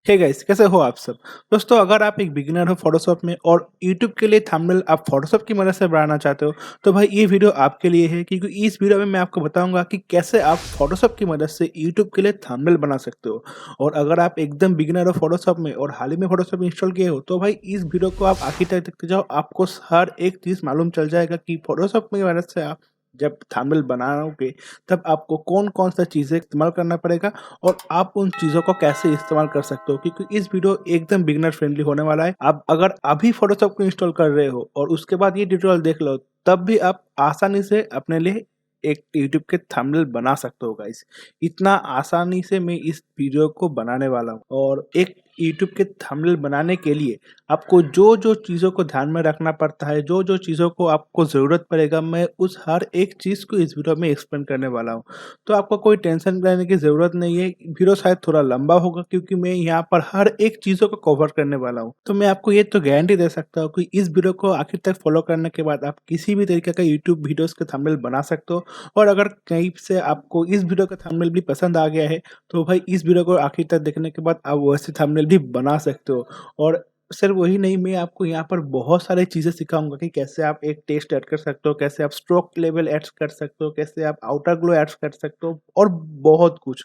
Hey guys, कैसे हो आप सब। दोस्तों, अगर आप एक बिगिनर हो फोटोशॉप में और यूट्यूब के लिए थंबनेल आप फोटोशॉप की मदद से बनाना चाहते हो, तो भाई ये वीडियो आपके लिए है, क्योंकि इस वीडियो में मैं आपको बताऊंगा कि कैसे आप फोटोशॉप की मदद से यूट्यूब के लिए थंबनेल बना सकते हो। और अगर आप एकदम बिगिनर हो फोटोशॉप में और हाल ही में फोटोशॉप इंस्टॉल किए हो, तो भाई इस वीडियो को आप आखिर तक देखते जाओ। आपको हर एक चीज़ मालूम चल जाएगा कि फोटोशॉप की मदद से आप जब थंबनेल बनाओगे, तब आपको कौन कौन सा चीज़ें इस्तेमाल करना पड़ेगा और आप उन चीज़ों को कैसे इस्तेमाल कर सकते हो, क्योंकि इस वीडियो एकदम बिगिनर फ्रेंडली होने वाला है। आप अगर अभी फोटोशॉप को इंस्टॉल कर रहे हो और उसके बाद ये ट्यूटोरियल देख लो, तब भी आप आसानी से अपने लिए एक यूट्यूब के थंबनेल बना सकते हो गाइस। इतना आसानी से मैं इस वीडियो को बनाने वाला हूँ। और एक यूट्यूब के थंबनेल बनाने के लिए आपको जो जो चीज़ों को ध्यान में रखना पड़ता है, जो जो चीज़ों को आपको ज़रूरत पड़ेगा, मैं उस हर एक चीज़ को इस वीडियो में एक्सप्लेन करने वाला हूँ। तो आपको कोई टेंशन लेने की ज़रूरत नहीं है। वीडियो शायद थोड़ा लंबा होगा, क्योंकि मैं यहाँ पर हर एक चीज़ों को कवर करने वाला हूँ। तो मैं आपको ये तो गारंटी दे सकता हूँ कि इस वीडियो को आखिर तक फॉलो करने के बाद आप किसी भी तरीके का यूट्यूब वीडियोज़ के थंबनेल बना सकते हो। और अगर कहीं से आपको इस वीडियो का थंबनेल भी पसंद आ गया है, तो भाई इस वीडियो को आखिर तक देखने के बाद आप वैसे थंबनेल भी बना सकते हो। और सिर्फ वही नहीं, मैं आपको यहाँ पर बहुत सारी चीज़ें सिखाऊँगा कि कैसे आप एक टेक्स्ट ऐड कर सकते हो, कैसे आप स्ट्रोक लेवल ऐड कर सकते हो, कैसे आप आउटर ग्लो ऐड कर सकते हो और बहुत कुछ।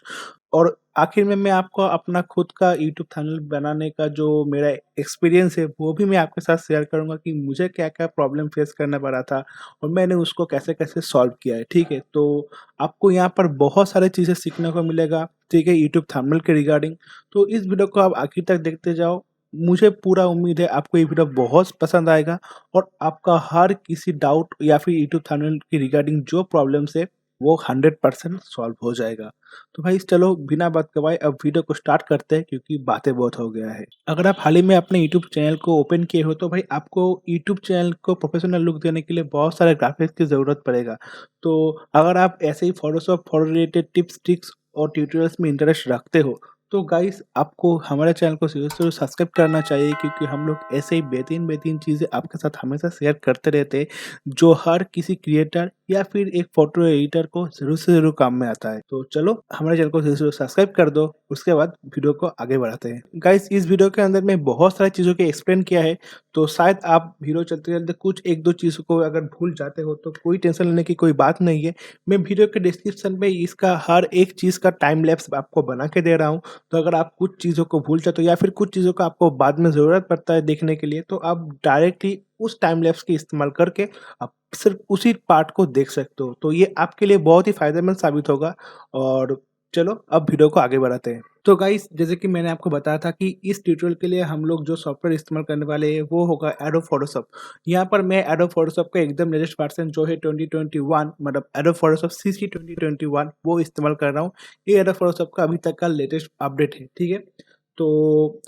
और आखिर में मैं आपको अपना खुद का यूट्यूब थंबनेल बनाने का जो मेरा एक्सपीरियंस है, वो भी मैं आपके साथ शेयर करूँगा कि मुझे क्या-क्या प्रॉब्लम फेस करना पड़ा था और मैंने उसको कैसे-कैसे सॉल्व किया है, ठीक है? तो आपको यहाँ पर बहुत सारी चीज़ें सीखने को मिलेगा, ठीक है, यूट्यूब थंबनेल के रिगार्डिंग। तो इस वीडियो को आप आखिर तक देखते जाओ। मुझे पूरा उम्मीद है आपको ये वीडियो बहुत पसंद आएगा और आपका हर किसी डाउट या फिर यूट्यूब थंबनेल की रिगार्डिंग जो प्रॉब्लम्स है, वो 100% सॉल्व हो जाएगा। तो भाई चलो बिना बात गवाए अब वीडियो को स्टार्ट करते हैं, क्योंकि बातें बहुत हो गया है। अगर आप हाल ही में अपने यूट्यूब चैनल को ओपन किए हो, तो भाई आपको यूट्यूब चैनल को प्रोफेशनल लुक देने के लिए बहुत सारे ग्राफिक्स की ज़रूरत पड़ेगा। तो अगर आप ऐसे ही Photoshop photo related tips, tricks और ट्यूटोरियल्स में इंटरेस्ट रखते हो, तो गाइस आपको हमारे चैनल को ज़रूर से सब्सक्राइब करना चाहिए, क्योंकि हम लोग ऐसे ही बेहतरीन-बेहतरीन चीज़ें आपके साथ हमेशा शेयर करते रहते हैं, जो हर किसी क्रिएटर या फिर एक फ़ोटो एडिटर को ज़रूर से ज़रूर काम में आता है। तो चलो हमारे चैनल को ज़रूर सब्सक्राइब कर दो, उसके बाद वीडियो को आगे बढ़ाते हैं। गाइस इस वीडियो के अंदर मैं बहुत सारी चीज़ों को एक्सप्लेन किया है, तो शायद आप वीडियो चलते-चलते कुछ 1-2 चीज़ों को अगर भूल जाते हो, तो कोई टेंशन लेने की कोई बात नहीं है। मैं वीडियो के डिस्क्रिप्शन में इसका हर एक चीज़ का टाइम लैप्स आपको बना के दे रहा हूँ। तो अगर आप कुछ चीज़ों को भूल जाते हो या फिर कुछ चीज़ों का आपको बाद में ज़रूरत पड़ता है देखने के लिए, तो आप डायरेक्टली उस टाइम लैप्स की इस्तेमाल करके आप सिर्फ़ उसी पार्ट को देख सकते हो। तो ये आपके लिए बहुत ही फ़ायदेमंद साबित होगा। और चलो अब वीडियो को आगे बढ़ाते हैं। तो गाइस जैसे कि मैंने आपको बताया था कि इस ट्यूटोरियल के लिए हम लोग जो सॉफ्टवेयर इस्तेमाल करने वाले हैं, वो होगा एडोब फोटोशॉप। यहाँ पर मैं एडोब फोटोशॉप का एकदम लेटेस्ट वर्ज़न जो है 2021, मतलब एडोब फोटोशॉप सीसी 2021 वो इस्तेमाल कर रहा हूँ। ये एडोब फोटोशॉप का अभी तक का लेटेस्ट अपडेट है, ठीक है? तो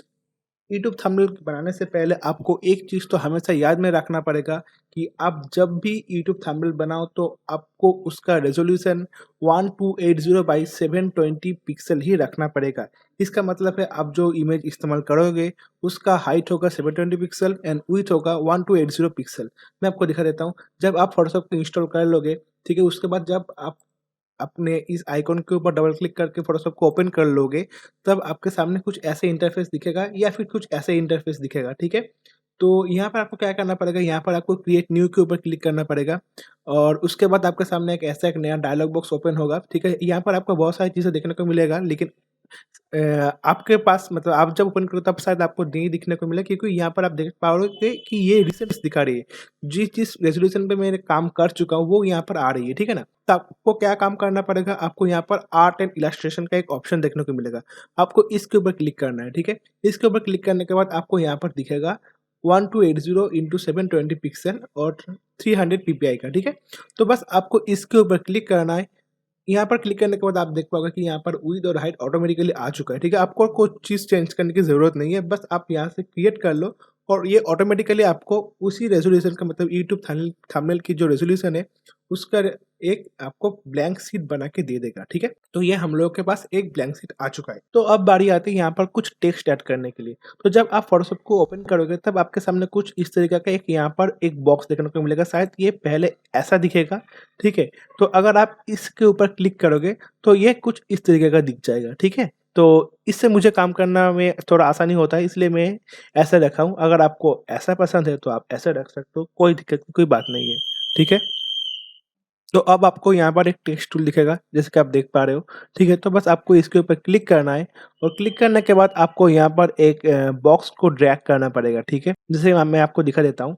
यूट्यूब थंबनेल बनाने से पहले आपको एक चीज़ तो हमेशा याद में रखना पड़ेगा कि आप जब भी यूट्यूब थंबनेल बनाओ, तो आपको उसका रेज़ोल्यूशन 1280 बाई 720 पिक्सल ही रखना पड़ेगा। इसका मतलब है आप जो इमेज इस्तेमाल करोगे, उसका हाइट होगा 720 पिक्सल एंड विड्थ होगा 1280 पिक्सल। मैं आपको दिखा देता हूँ। जब आप फ़ोटोशॉप को इंस्टॉल कर लोगे, ठीक है? उसके बाद जब आप अपने इस आइकॉन के ऊपर डबल क्लिक करके फ़ोटोशॉप को ओपन कर लोगे, तब आपके सामने कुछ ऐसे इंटरफ़ेस दिखेगा या फिर कुछ ऐसे इंटरफ़ेस दिखेगा, ठीक है? तो यहाँ पर आपको क्या करना पड़ेगा, यहाँ पर आपको क्रिएट न्यू के ऊपर क्लिक करना पड़ेगा और उसके बाद आपके सामने एक ऐसा एक नया डायलॉग बॉक्स ओपन होगा, ठीक है? यहाँ पर आपको बहुत सारी चीज़ें देखने को मिलेगा, लेकिन आपके पास मतलब आप जब ओपन करो तब शायद आपको नहीं दिखने को मिले, क्योंकि यहाँ पर आप देख पाओगे कि ये रिसेंट दिखा रही है। जिस रेज़ोल्यूशन पे मैं काम कर चुका हूँ, वो यहाँ पर आ रही है, ठीक है ना? तो आपको क्या काम करना पड़ेगा, आपको यहाँ पर आर्ट एंड इलस्ट्रेशन का एक ऑप्शन देखने को मिलेगा। आपको इसके ऊपर क्लिक करना है, ठीक है? इसके ऊपर क्लिक करने के बाद आपको यहाँ पर दिखेगा 1280 इंटू 720 पिक्सल और 300 पीपीआई का, ठीक है? तो बस आपको इसके ऊपर क्लिक करना है। यहाँ पर क्लिक करने के बाद आप देख पाओगे कि यहाँ पर विड्थ और हाइट ऑटोमेटिकली आ चुका है, ठीक है? आपको कोई चीज़ चेंज करने की ज़रूरत नहीं है, बस आप यहाँ से क्रिएट कर लो और ये ऑटोमेटिकली आपको उसी रेज़ोल्यूशन का, मतलब यूट्यूब थंबनेल की जो रेज़ोल्यूशन है, उसका एक आपको ब्लैंक शीट बना के दे देगा, ठीक है? तो ये हम लोगों के पास एक ब्लैंक शीट आ चुका है। तो अब बारी आती है यहाँ पर कुछ टेक्स्ट ऐड करने के लिए। तो जब आप फ़ोटोशॉप को ओपन करोगे, तब आपके सामने कुछ इस तरीके का एक यहाँ पर एक बॉक्स देखने को मिलेगा, शायद ये पहले ऐसा दिखेगा, ठीक है? तो अगर आप इसके ऊपर क्लिक करोगे, तो ये कुछ इस तरीके का दिख जाएगा, ठीक है? तो इससे मुझे काम करना में थोड़ा आसानी होता है, इसलिए मैं ऐसे रखा हूँ। अगर आपको ऐसा पसंद है तो आप ऐसे रख सकते हो, कोई दिक्कत की कोई बात नहीं है, ठीक है? तो अब आपको यहाँ पर एक टेक्स्ट टूल दिखेगा, जैसे कि आप देख पा रहे हो, ठीक है? तो बस आपको इसके ऊपर क्लिक करना है और क्लिक करने के बाद आपको यहाँ पर एक बॉक्स को ड्रैग करना पड़ेगा, ठीक है? जैसे मैं आपको दिखा देता हूँ।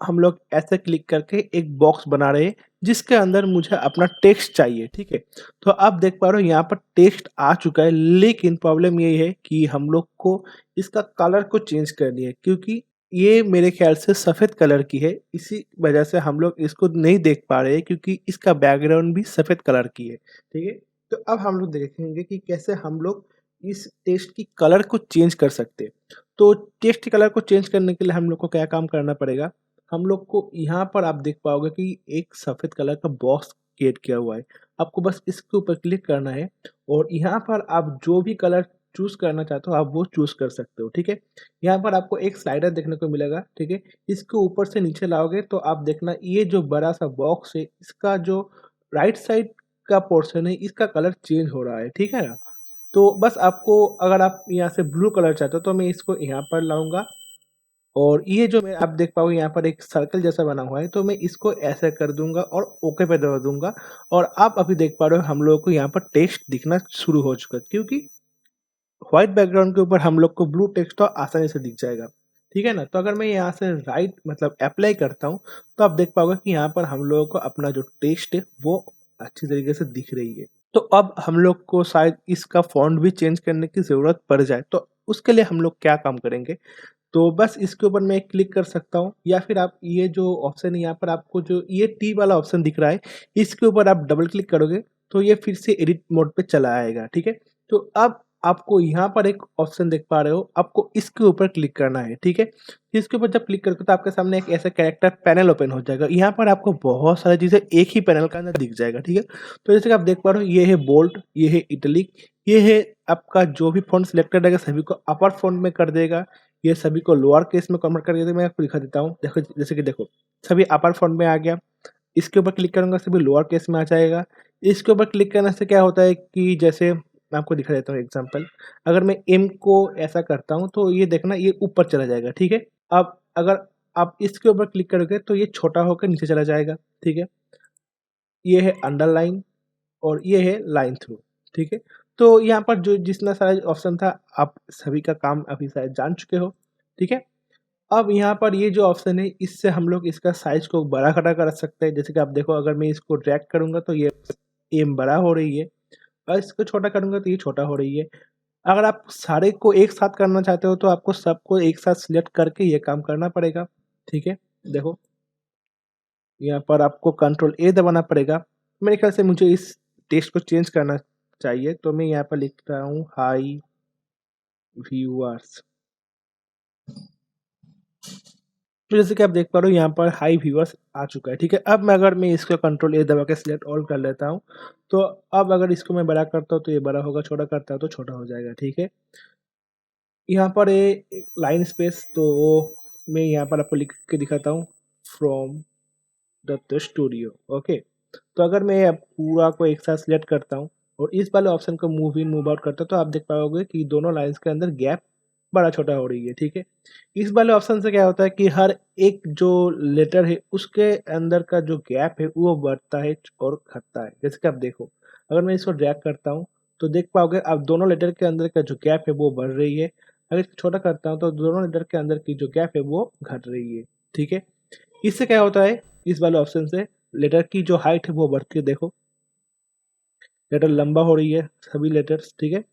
हम लोग ऐसे क्लिक करके एक बॉक्स बना रहे हैं, जिसके अंदर मुझे अपना टेक्स्ट चाहिए, ठीक है? तो आप देख पा रहे हो यहाँ पर टेक्स्ट आ चुका है, लेकिन प्रॉब्लम ये है कि हम लोग को इसका कलर को चेंज करनी है, क्योंकि ये मेरे ख्याल से सफ़ेद कलर की है, इसी वजह से हम लोग इसको नहीं देख पा रहे हैं, क्योंकि इसका बैकग्राउंड भी सफ़ेद कलर की है, ठीक है? तो अब हम लोग देखेंगे कि कैसे हम लोग इस टेक्स्ट की कलर को चेंज कर सकते हैं। तो टेक्स्ट की कलर को चेंज करने के लिए हम लोग को क्या काम करना पड़ेगा, हम लोग को यहाँ पर आप देख पाओगे कि एक सफ़ेद कलर का बॉक्स क्रिएट किया हुआ है। आपको बस इसके ऊपर क्लिक करना है और यहाँ पर आप जो भी कलर चूज़ करना चाहते हो आप वो चूज़ कर सकते हो, ठीक है? यहाँ पर आपको एक स्लाइडर देखने को मिलेगा, ठीक है? इसको ऊपर से नीचे लाओगे तो आप देखना ये जो बड़ा-सा बॉक्स है, इसका जो राइट साइड का पोर्शन है, इसका कलर चेंज हो रहा है, ठीक है ना? तो बस आपको, अगर आप यहाँ से ब्लू कलर चाहते हो तो मैं इसको यहाँ पर लाऊँगा और ये जो मैं आप देख पाओगे यहाँ पर एक सर्कल जैसा बना हुआ है, तो मैं इसको ऐसे कर दूँगा और ओके पे दबा दूँगा और आप अभी देख पा रहे हो हम लोगों को यहाँ पर टेक्स्ट दिखना शुरू हो चुका है, क्योंकि व्हाइट बैकग्राउंड के ऊपर हम लोग को ब्लू टेक्स्ट तो आसानी से दिख जाएगा, ठीक है ना? तो अगर मैं यहाँ से राइट मतलब अप्लाई करता हूँ, तो आप देख पाओगे कि यहाँ पर हम लोगों को अपना जो टेक्स्ट है, वो अच्छी तरीके से दिख रही है। तो अब हम लोग को शायद इसका फ़ॉन्ट भी चेंज करने की ज़रूरत पड़ जाए, तो उसके लिए हम लोग क्या काम करेंगे? तो बस इसके ऊपर मैं क्लिक कर सकता हूँ या फिर आप ये जो ऑप्शन है यहाँ पर आपको जो ये टी वाला ऑप्शन दिख रहा है, इसके ऊपर आप डबल क्लिक करोगे तो ये फिर से एडिट मोड पे चला आएगा, ठीक है? तो अब आपको यहाँ पर एक ऑप्शन देख पा रहे हो, आपको इसके ऊपर क्लिक करना है, ठीक है? इसके ऊपर जब क्लिक करोगे तो आपके सामने एक ऐसा कैरेक्टर पैनल ओपन हो जाएगा। यहाँ पर आपको बहुत सारी चीज़ें एक ही पैनल के अंदर दिख जाएगा, ठीक है? तो जैसे कि आप देख पा रहे हो, ये है बोल्ड, ये है इटैलिक, ये है आपका जो भी फ़ॉन्ट सिलेक्टेड रहेगा सभी को अपर फ़ॉन्ट में कर देगा, ये सभी को लोअर केस में कन्वर्ट कर देते, मैं आपको दिखा देता हूँ। देखो जैसे कि देखो, सभी अपर फ़ॉन्ट में आ गया, इसके ऊपर क्लिक करूँगा सभी लोअर केस में आ जाएगा। इसके ऊपर क्लिक करने से क्या होता है कि जैसे मैं आपको दिखा देता हूँ एग्ज़ाम्पल, अगर मैं एम को ऐसा करता हूँ तो ये देखना ये ऊपर चला जाएगा, ठीक है? अब अगर आप इसके ऊपर क्लिक करोगे तो ये छोटा होकर नीचे चला जाएगा, ठीक है? ये है अंडरलाइन और ये है लाइन थ्रू, ठीक है? तो यहाँ पर जो जितना सारा ऑप्शन था आप सभी का काम अभी शायद जान चुके हो, ठीक है? अब यहाँ पर ये जो ऑप्शन है इससे हम लोग इसका साइज़ को बड़ा-घटा कर सकते हैं। जैसे कि आप देखो, अगर मैं इसको ड्रैग करूँगा तो ये एम बड़ा हो रही है और इसको छोटा करूँगा तो ये छोटा हो रही है। अगर आप सारे को एक साथ करना चाहते हो तो आपको सबको एक साथ सिलेक्ट करके ये काम करना पड़ेगा, ठीक है? देखो, यहाँ पर आपको कंट्रोल ए दबाना पड़ेगा। मेरे ख़्याल से मुझे इस टेक्स्ट को चेंज करना चाहिए, तो मैं यहाँ पर लिख रहा हूँ हाय व्यूअर्स। तो जैसे कि आप देख पा रहे हो यहाँ पर हाई व्यूअर्स आ चुका है, ठीक है? अब मैं इसको कंट्रोल ए दबा के सिलेक्ट ऑल कर लेता हूँ, तो अब अगर इसको मैं बड़ा करता हूँ तो ये बड़ा होगा, छोटा करता हूँ तो छोटा हो जाएगा, ठीक है? यहाँ पर एक लाइन स्पेस, तो मैं यहाँ पर आपको लिख के दिखाता हूँ, फ्रॉम द स्टूडियो, ओके? तो अगर मैं अब पूरा को एक साथ सिलेक्ट करता हूँ और इस वाले ऑप्शन को मूव इन मूव आउट करता हूँ, तो आप देख पाओगे कि दोनों लाइन्स के अंदर गैप बड़ा-छोटा हो रही है, ठीक है? इस वाले ऑप्शन से क्या होता है कि हर एक जो लेटर है, उसके अंदर का जो गैप है, वो बढ़ता है और घटता है। जैसे कि आप देखो, अगर मैं इसको ड्रैग करता हूँ, तो देख पाओगे अब दोनों लेटर के अंदर का जो गैप है, वो बढ़ रही है। अगर इसको छोटा करता हूँ, तो दोनों लेटर के अंदर की जो गैप है, वो घट रही है, ठीक है? इससे क्या होता है, इस वाले ऑप्शन से लेटर की जो हाइट है, वो बढ़ती है, देखो। लेटर लंबा हो रही है, सभी लेटर्स, ठीक है?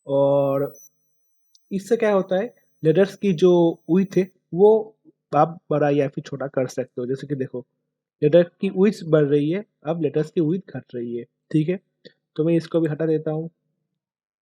और इससे क्या होता है, लेटर्स की जो विड्थ है वो आप बड़ा या फिर छोटा कर सकते हो। जैसे कि देखो, लेटर की विड्थ बढ़ रही है, अब लेटर्स की विड्थ घट रही है, ठीक है? तो मैं इसको भी हटा देता हूँ,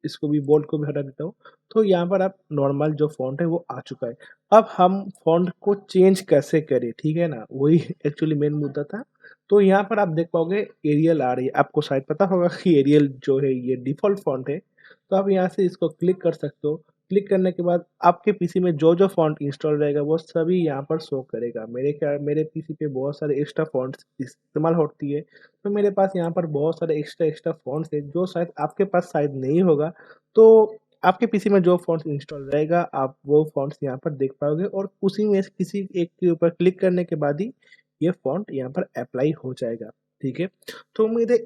इसको भी बोल्ड को भी हटा देता हूँ। तो यहाँ पर आप नॉर्मल जो फ़ॉन्ट है वो आ चुका है। अब हम फ़ॉन्ट को चेंज कैसे करें, ठीक है ना? वही एक्चुअली मेन मुद्दा था। तो यहाँ पर आप देख पाओगे एरियल आ रही है, आपको शायद पता होगा कि एरियल जो है ये डिफ़ॉल्ट फ़ॉन्ट है। तो आप यहाँ से इसको क्लिक कर सकते हो। क्लिक करने के बाद आपके पीसी में जो फ़ॉन्ट इंस्टॉल रहेगा वो सभी यहाँ पर शो करेगा। मेरे पीसी पे बहुत सारे एक्स्ट्रा फ़ॉन्ट्स इस्तेमाल होती है, तो मेरे पास यहाँ पर बहुत सारे एक्स्ट्रा फ़ॉन्ट्स हैं जो शायद आपके पास शायद नहीं होगा। तो आपके पीसी में जो फ़ॉन्ट्स इंस्टॉल रहेगा आप वो फ़ॉन्ट्स यहाँ पर देख पाओगे और उसी में से किसी एक के ऊपर क्लिक करने के बाद ही ये फ़ॉन्ट यहाँ पर अप्लाई हो जाएगा, ठीक है? तो उम्मीद है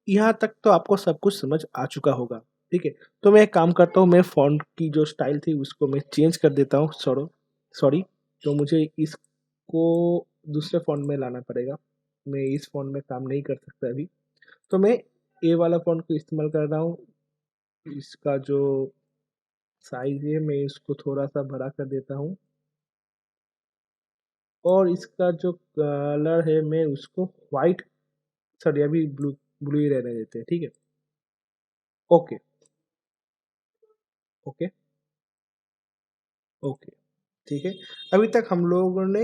यहाँ तक तो आपको सब कुछ समझ आ चुका होगा, ठीक है? तो मैं एक काम करता हूँ, मैं फ़ॉन्ट की जो स्टाइल थी उसको मैं चेंज कर देता हूँ सॉरी। तो मुझे इसको दूसरे फ़ॉन्ट में लाना पड़ेगा। मैं इस फ़ॉन्ट में काम नहीं कर सकता अभी। तो मैं ये वाला फ़ॉन्ट को इस्तेमाल कर रहा हूँ। इसका जो साइज़ है मैं इसको थोड़ा-सा बड़ा कर देता हूँ और इसका जो कलर है मैं उसको व्हाइट सॉरी अभी ब्लू ही रहने देते हैं, ठीक है? Okay, okay, okay. ठीक है। अभी तक हम लोगों ने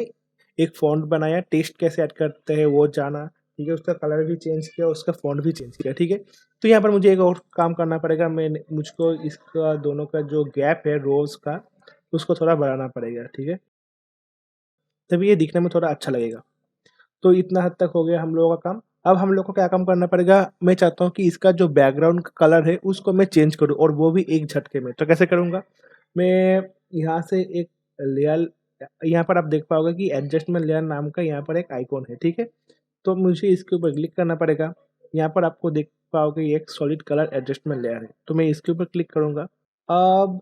एक फ़ॉन्ट बनाया, टेक्स्ट कैसे ऐड करते हैं वो जाना, ठीक है? उसका कलर भी चेंज किया, उसका फ़ॉन्ट भी चेंज किया, ठीक है? तो यहाँ पर मुझे एक और काम करना पड़ेगा, मुझको इसका दोनों का जो गैप है रोज़ का, उसको थोड़ा बढ़ाना पड़ेगा, ठीक है? तभी ये दिखने में थोड़ा अच्छा लगेगा। तो इतना हद तक हो गया हम लोगों का काम। अब हम लोग को क्या काम करना पड़ेगा, मैं चाहता हूँ कि इसका जो बैकग्राउंड का कलर है उसको मैं चेंज करूँ और वो भी एक झटके में। तो कैसे करूँगा? मैं यहाँ से एक लेयर यहाँ पर आप देख पाओगे कि एडजस्टमेंट लेयर नाम का यहाँ पर एक आइकॉन है, ठीक है? तो मुझे इसके ऊपर क्लिक करना पड़ेगा। यहाँ पर आपको देख पाओगे ये एक सॉलिड कलर एडजस्टमेंट लेयर है। तो मैं इसके ऊपर क्लिक करूँगा। अब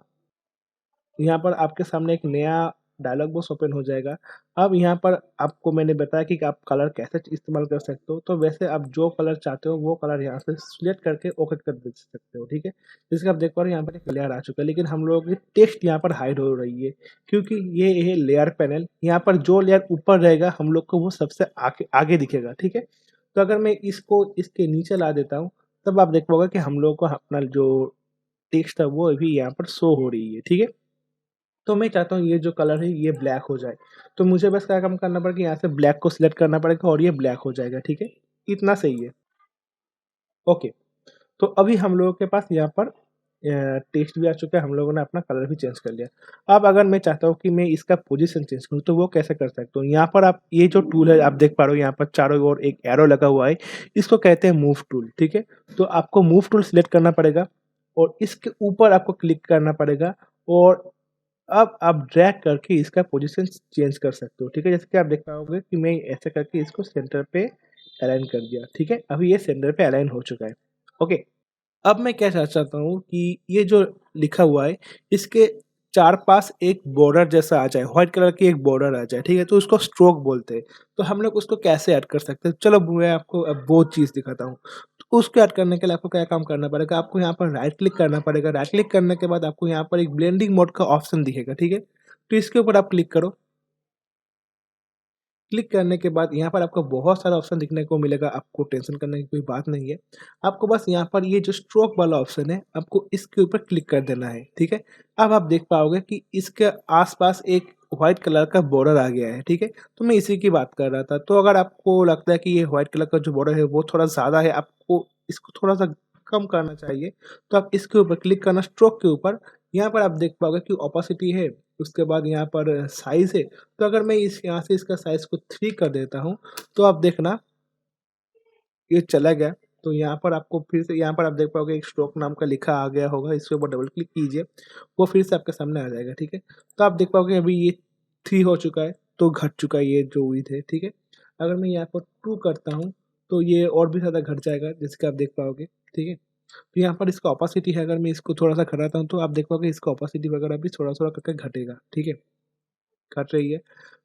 यहाँ पर आपके सामने एक नया डायलॉग बॉक्स ओपन हो जाएगा। अब यहाँ पर आपको मैंने बताया कि आप कलर कैसे इस्तेमाल कर सकते हो, तो वैसे आप जो कलर चाहते हो वो कलर यहाँ से सिलेक्ट करके ओके कर दे सकते हो, ठीक है? जैसे कि आप देख पा रहे हो यहाँ पर एक लेयर आ चुका है, लेकिन हम लोगों की टेक्स्ट यहाँ पर हाइड हो रही है, क्योंकि ये है लेयर पैनल। यहाँ पर जो लेयर ऊपर रहेगा हम लोग को वो सबसे आगे आगे दिखेगा, ठीक है? तो अगर मैं इसको इसके नीचे ला देता हूँ, तब आप देख पाओगे कि हम लोगों को अपना जो टेक्स्ट है वो अभी यहाँ पर शो हो रही है, ठीक है? तो मैं चाहता हूँ ये जो कलर है ये ब्लैक हो जाए। तो मुझे बस क्या काम करना पड़ेगा, यहाँ से ब्लैक को सिलेक्ट करना पड़ेगा और ये ब्लैक हो जाएगा, ठीक है? इतना सही है। ओके, तो अभी हम लोगों के पास यहाँ पर टेक्स्ट भी आ चुका है, हम लोगों ने अपना कलर भी चेंज कर लिया। अब अगर मैं चाहता हूँ कि मैं इसका पोज़ीशन चेंज करूँ तो वो कैसे कर सकता हूँ? यहाँ पर आप ये जो टूल है आप देख पा रहे हो, यहाँ पर चारों ओर एक एरो लगा हुआ है, इसको कहते हैं मूव टूल, ठीक है? तो आपको मूव टूल सिलेक्ट करना पड़ेगा और इसके ऊपर आपको क्लिक करना पड़ेगा और अब आप ड्रैग करके इसका पोजीशन चेंज कर सकते हो, ठीक है? जैसे कि आप देख पाओगे कि मैं ऐसे करके इसको सेंटर पे अलाइन कर दिया, ठीक है? अभी ये सेंटर पे अलाइन हो चुका है, ओके। अब मैं क्या चाहता हूँ कि ये जो लिखा हुआ है, इसके चार पास एक बॉर्डर जैसा आ जाए, व्हाइट कलर की एक बॉर्डर आ जाए, ठीक है? तो उसको स्ट्रोक बोलते हैं। तो हम लोग उसको कैसे ऐड कर सकते हैं? चलो मैं आपको अब वो चीज़ दिखाता हूँ। तो उसको ऐड करने के लिए आपको क्या काम करना पड़ेगा? आपको यहाँ पर राइट क्लिक करना पड़ेगा। राइट क्लिक करने के बाद आपको यहाँ पर एक ब्लेंडिंग मोड का ऑप्शन दिखेगा, ठीक है? तो इसके ऊपर आप क्लिक करो। क्लिक करने के बाद यहाँ पर आपको बहुत सारा ऑप्शन दिखने को मिलेगा, आपको टेंशन करने की कोई बात नहीं है। आपको बस यहाँ पर ये जो स्ट्रोक वाला ऑप्शन है, आपको इसके ऊपर क्लिक कर देना है, ठीक है? अब आप देख पाओगे कि इसके आस-पास एक व्हाइट कलर का बॉर्डर आ गया है, ठीक है? तो मैं इसी की बात कर रहा था। तो अगर आपको लगता है कि ये व्हाइट कलर का जो बॉर्डर है वो थोड़ा ज़्यादा है, आपको इसको थोड़ा-सा कम करना चाहिए, तो आप इसके ऊपर क्लिक करना स्ट्रोक के ऊपर। यहाँ पर आप देख पाओगे कि ओपेसिटी है, उसके बाद यहाँ पर साइज़ है। तो अगर मैं इस यहाँ से इसका साइज़ को 3 कर देता हूँ, तो आप देखना ये चला गया। तो यहाँ पर आपको फिर से यहाँ पर आप देख पाओगे एक स्ट्रोक नाम का लिखा आ गया होगा, इसके ऊपर डबल क्लिक कीजिए, वो फिर से आपके सामने आ जाएगा, ठीक है? तो आप देख पाओगे अभी ये 3 हो चुका है, तो घट चुका है ये जो विड्थ है, ठीक है? अगर मैं यहाँ पर 2 करता हूँ, तो ये और भी ज़्यादा घट जाएगा, जैसे कि आप देख पाओगे, ठीक है? तो यहाँ पर इसका ओपेसिटी है, अगर मैं इसको थोड़ा-सा घटाता हूँ, तो आप देख पाओगे इसका ओपेसिटी वगैरह भी थोड़ा-थोड़ा करके घटेगा, ठीक है? घट रही है।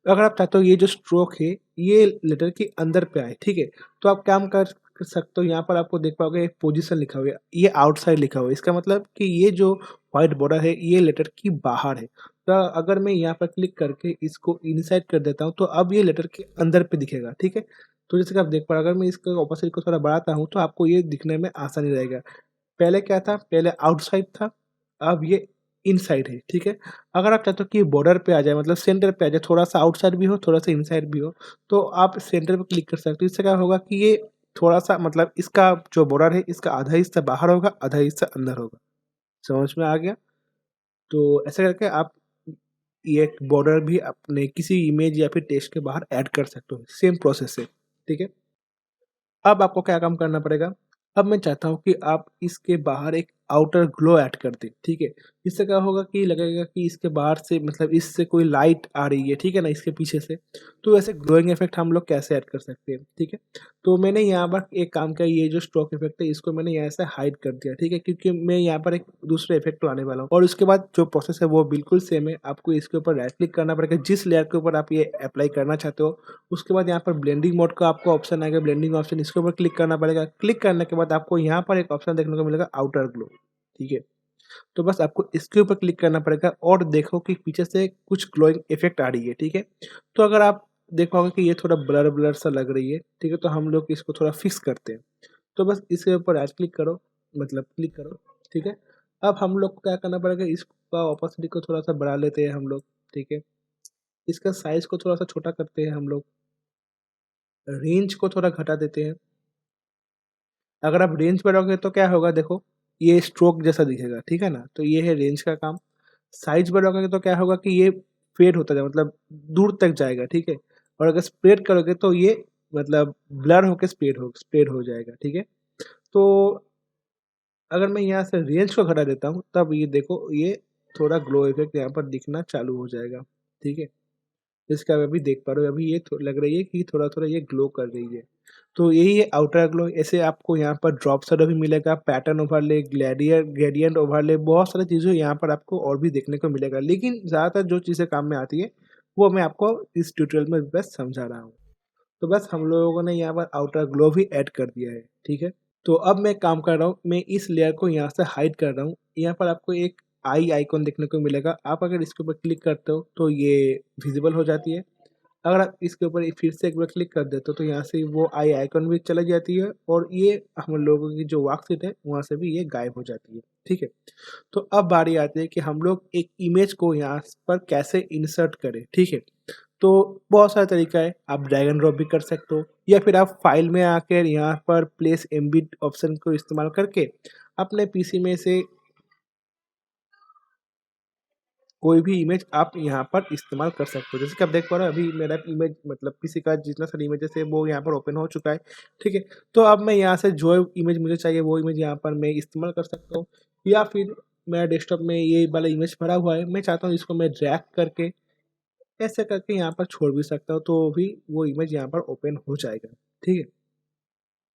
अगर आप चाहते हो ये जो स्ट्रोक है, ये लेटर के अंदर पे आए, ठीक है? तो आप काम कर सकते हो, यहाँ पर आपको देख पाओगे एक पोज़ीशन लिखा हुआ है, ये आउटसाइड लिखा हुआ है, इसका मतलब कि ये जो व्हाइट बॉर्डर है, ये लेटर की बाहर है। तो अगर मैं यहाँ पर क्लिक करके इसको इनसाइड कर देता हूँ, तो अब ये लेटर के अंदर पे दिखेगा, ठीक है? तो जैसे कि आप देख पा रहे हो, अगर मैं इसका ओपेसिटी को थोड़ा बढ़ाता हूँ, तो आपको ये दिखने में आसानी रहेगा। पहले क्या था? पहले आउटसाइड था, अब ये इनसाइड है, ठीक है? अगर आप चाहते हो कि बॉर्डर पे आ जाए, मतलब सेंटर पे आ जाए, थोड़ा-सा आउटसाइड भी हो, थोड़ा-सा इनसाइड भी हो, तो आप सेंटर पे क्लिक कर सकते हो। इससे क्या होगा कि ये थोड़ा-सा मतलब इसका जो बॉर्डर है, इसका आधा हिस्सा बाहर होगा, आधा हिस्सा अंदर होगा। समझ में आ गया? तो ऐसा करके आप ये एक बॉर्डर भी अपने किसी इमेज या फिर टेक्स्ट के बाहर ऐड कर सकते हो, सेम प्रोसेस से, ठीक है? अब आपको क्या काम करना पड़ेगा, अब मैं चाहता हूँ कि आप इसके बाहर एक आउटर ग्लो ऐड कर दें, ठीक है? इससे क्या होगा कि लगेगा कि इसके बाहर से मतलब इससे कोई लाइट आ रही है, ठीक है ना? इसके पीछे से, तो वैसे ग्लोइंग इफ़ेक्ट हम लोग कैसे ऐड कर सकते हैं, ठीक है? तो मैंने यहाँ पर एक काम किया, ये जो स्ट्रोक इफ़ेक्ट है इसको मैंने यहाँ से हाइड कर दिया, ठीक है? क्योंकि मैं यहाँ पर एक दूसरे इफ़ेक्ट लाने वाला हूँ और उसके बाद जो प्रोसेस है वो बिल्कुल सेम है। आपको इसके ऊपर राइट क्लिक करना पड़ेगा, जिस लेयर के ऊपर आप ये अप्लाई करना चाहते हो, उसके बाद यहाँ पर ब्लेंडिंग मोड का आपको ऑप्शन आएगा, ब्लेंडिंग ऑप्शन इसके ऊपर क्लिक करना पड़ेगा। क्लिक करने के बाद आपको यहाँ पर एक ऑप्शन देखने को मिलेगा आउटर ग्लो, ठीक है? तो बस आपको इसके ऊपर क्लिक करना पड़ेगा और देखो कि पीछे से कुछ ग्लोइंग इफ़ेक्ट आ रही है, ठीक है? तो अगर आप देख पाओगे कि ये थोड़ा ब्लर-ब्लर सा लग रही है, ठीक है? तो हम लोग इसको थोड़ा फिक्स करते हैं। तो बस इसके ऊपर राइट क्लिक करो, मतलब क्लिक करो, ठीक है? अब हम लोग को क्या करना पड़ेगा, इसका ओपेसिटी को थोड़ा-सा बढ़ा लेते हैं हम लोग, ठीक है? इसका साइज़ को थोड़ा-सा छोटा करते हैं हम लोग, रेंज को थोड़ा घटा देते हैं। अगर आप रेंज बढ़ाओगे तो क्या होगा देखो, ये स्ट्रोक जैसा दिखेगा, ठीक है ना? तो ये है रेंज का काम। साइज़ बढ़ाओगे तो क्या होगा कि ये फेड होता जाएगा, मतलब दूर तक जाएगा, ठीक है? और अगर स्प्रेड करोगे तो ये मतलब ब्लर होके स्प्रेड हो जाएगा, ठीक है? तो अगर मैं यहाँ से रेंज को घटा देता हूँ, तब ये देखो ये थोड़ा ग्लो इफ़ेक्ट यहाँ पर दिखना चालू हो जाएगा, ठीक है? जैसे कि आप अभी देख पा रहे हो, अभी ये लग रही है कि थोड़ा-थोड़ा ये ग्लो कर रही है। तो यही है आउटर ग्लो। ऐसे आपको यहाँ पर ड्रॉप शैडो भी मिलेगा, पैटर्न ओवरले, ग्रेडिएंट ओवरले, बहुत सारी चीज़ें यहाँ पर आपको और भी देखने को मिलेगा। लेकिन ज़्यादातर जो चीज़ें काम में आती है, वो मैं आपको इस ट्यूटोरियल में बस समझा रहा हूँ। तो बस हम लोगों ने यहाँ पर आउटर ग्लो भी ऐड कर दिया है, ठीक है? तो अब मैं काम कर रहा हूँ, मैं इस लेयर को यहाँ से हाइड कर रहा हूँ। यहाँ पर आपको एक आई आइकॉन देखने को मिलेगा। आप अगर इसके ऊपर क्लिक करते हो, तो ये विज़िबल हो जाती है। अगर आप इसके ऊपर एक फिर से एक बार क्लिक कर देते हो, तो यहाँ से वो आई आइकॉन भी चली जाती है और ये हम लोगों की जो वर्कशीट है, वहाँ से भी ये गायब हो जाती है, ठीक है? तो अब बारी आती है कि हम लोग एक इमेज को यहाँ पर कैसे इंसर्ट करें, ठीक है? तो बहुत सारा तरीका है, आप ड्रैग एंड ड्रॉप भी कर सकते हो या फिर आप फाइल में आकर यहाँ पर प्लेस एम्बेड ऑप्शन को इस्तेमाल करके अपने पीसी में से कोई भी इमेज आप यहाँ पर इस्तेमाल कर सकते हो। जैसे कि आप देख पा रहे हो, अभी मेरा इमेज मतलब पीसी का जितना सारी इमेजेस है वो यहाँ पर ओपन हो चुका है, ठीक है? तो अब मैं यहाँ से जो इमेज मुझे चाहिए वो इमेज यहाँ पर मैं इस्तेमाल कर सकता हूँ या फिर मेरा डेस्कटॉप में ये वाला इमेज भरा हुआ है, मैं चाहता हूँ इसको मैं ड्रैग करके ऐसे करके यहाँ पर छोड़ भी सकता हूँ, तो भी वो इमेज यहाँ पर ओपन हो जाएगा, ठीक है?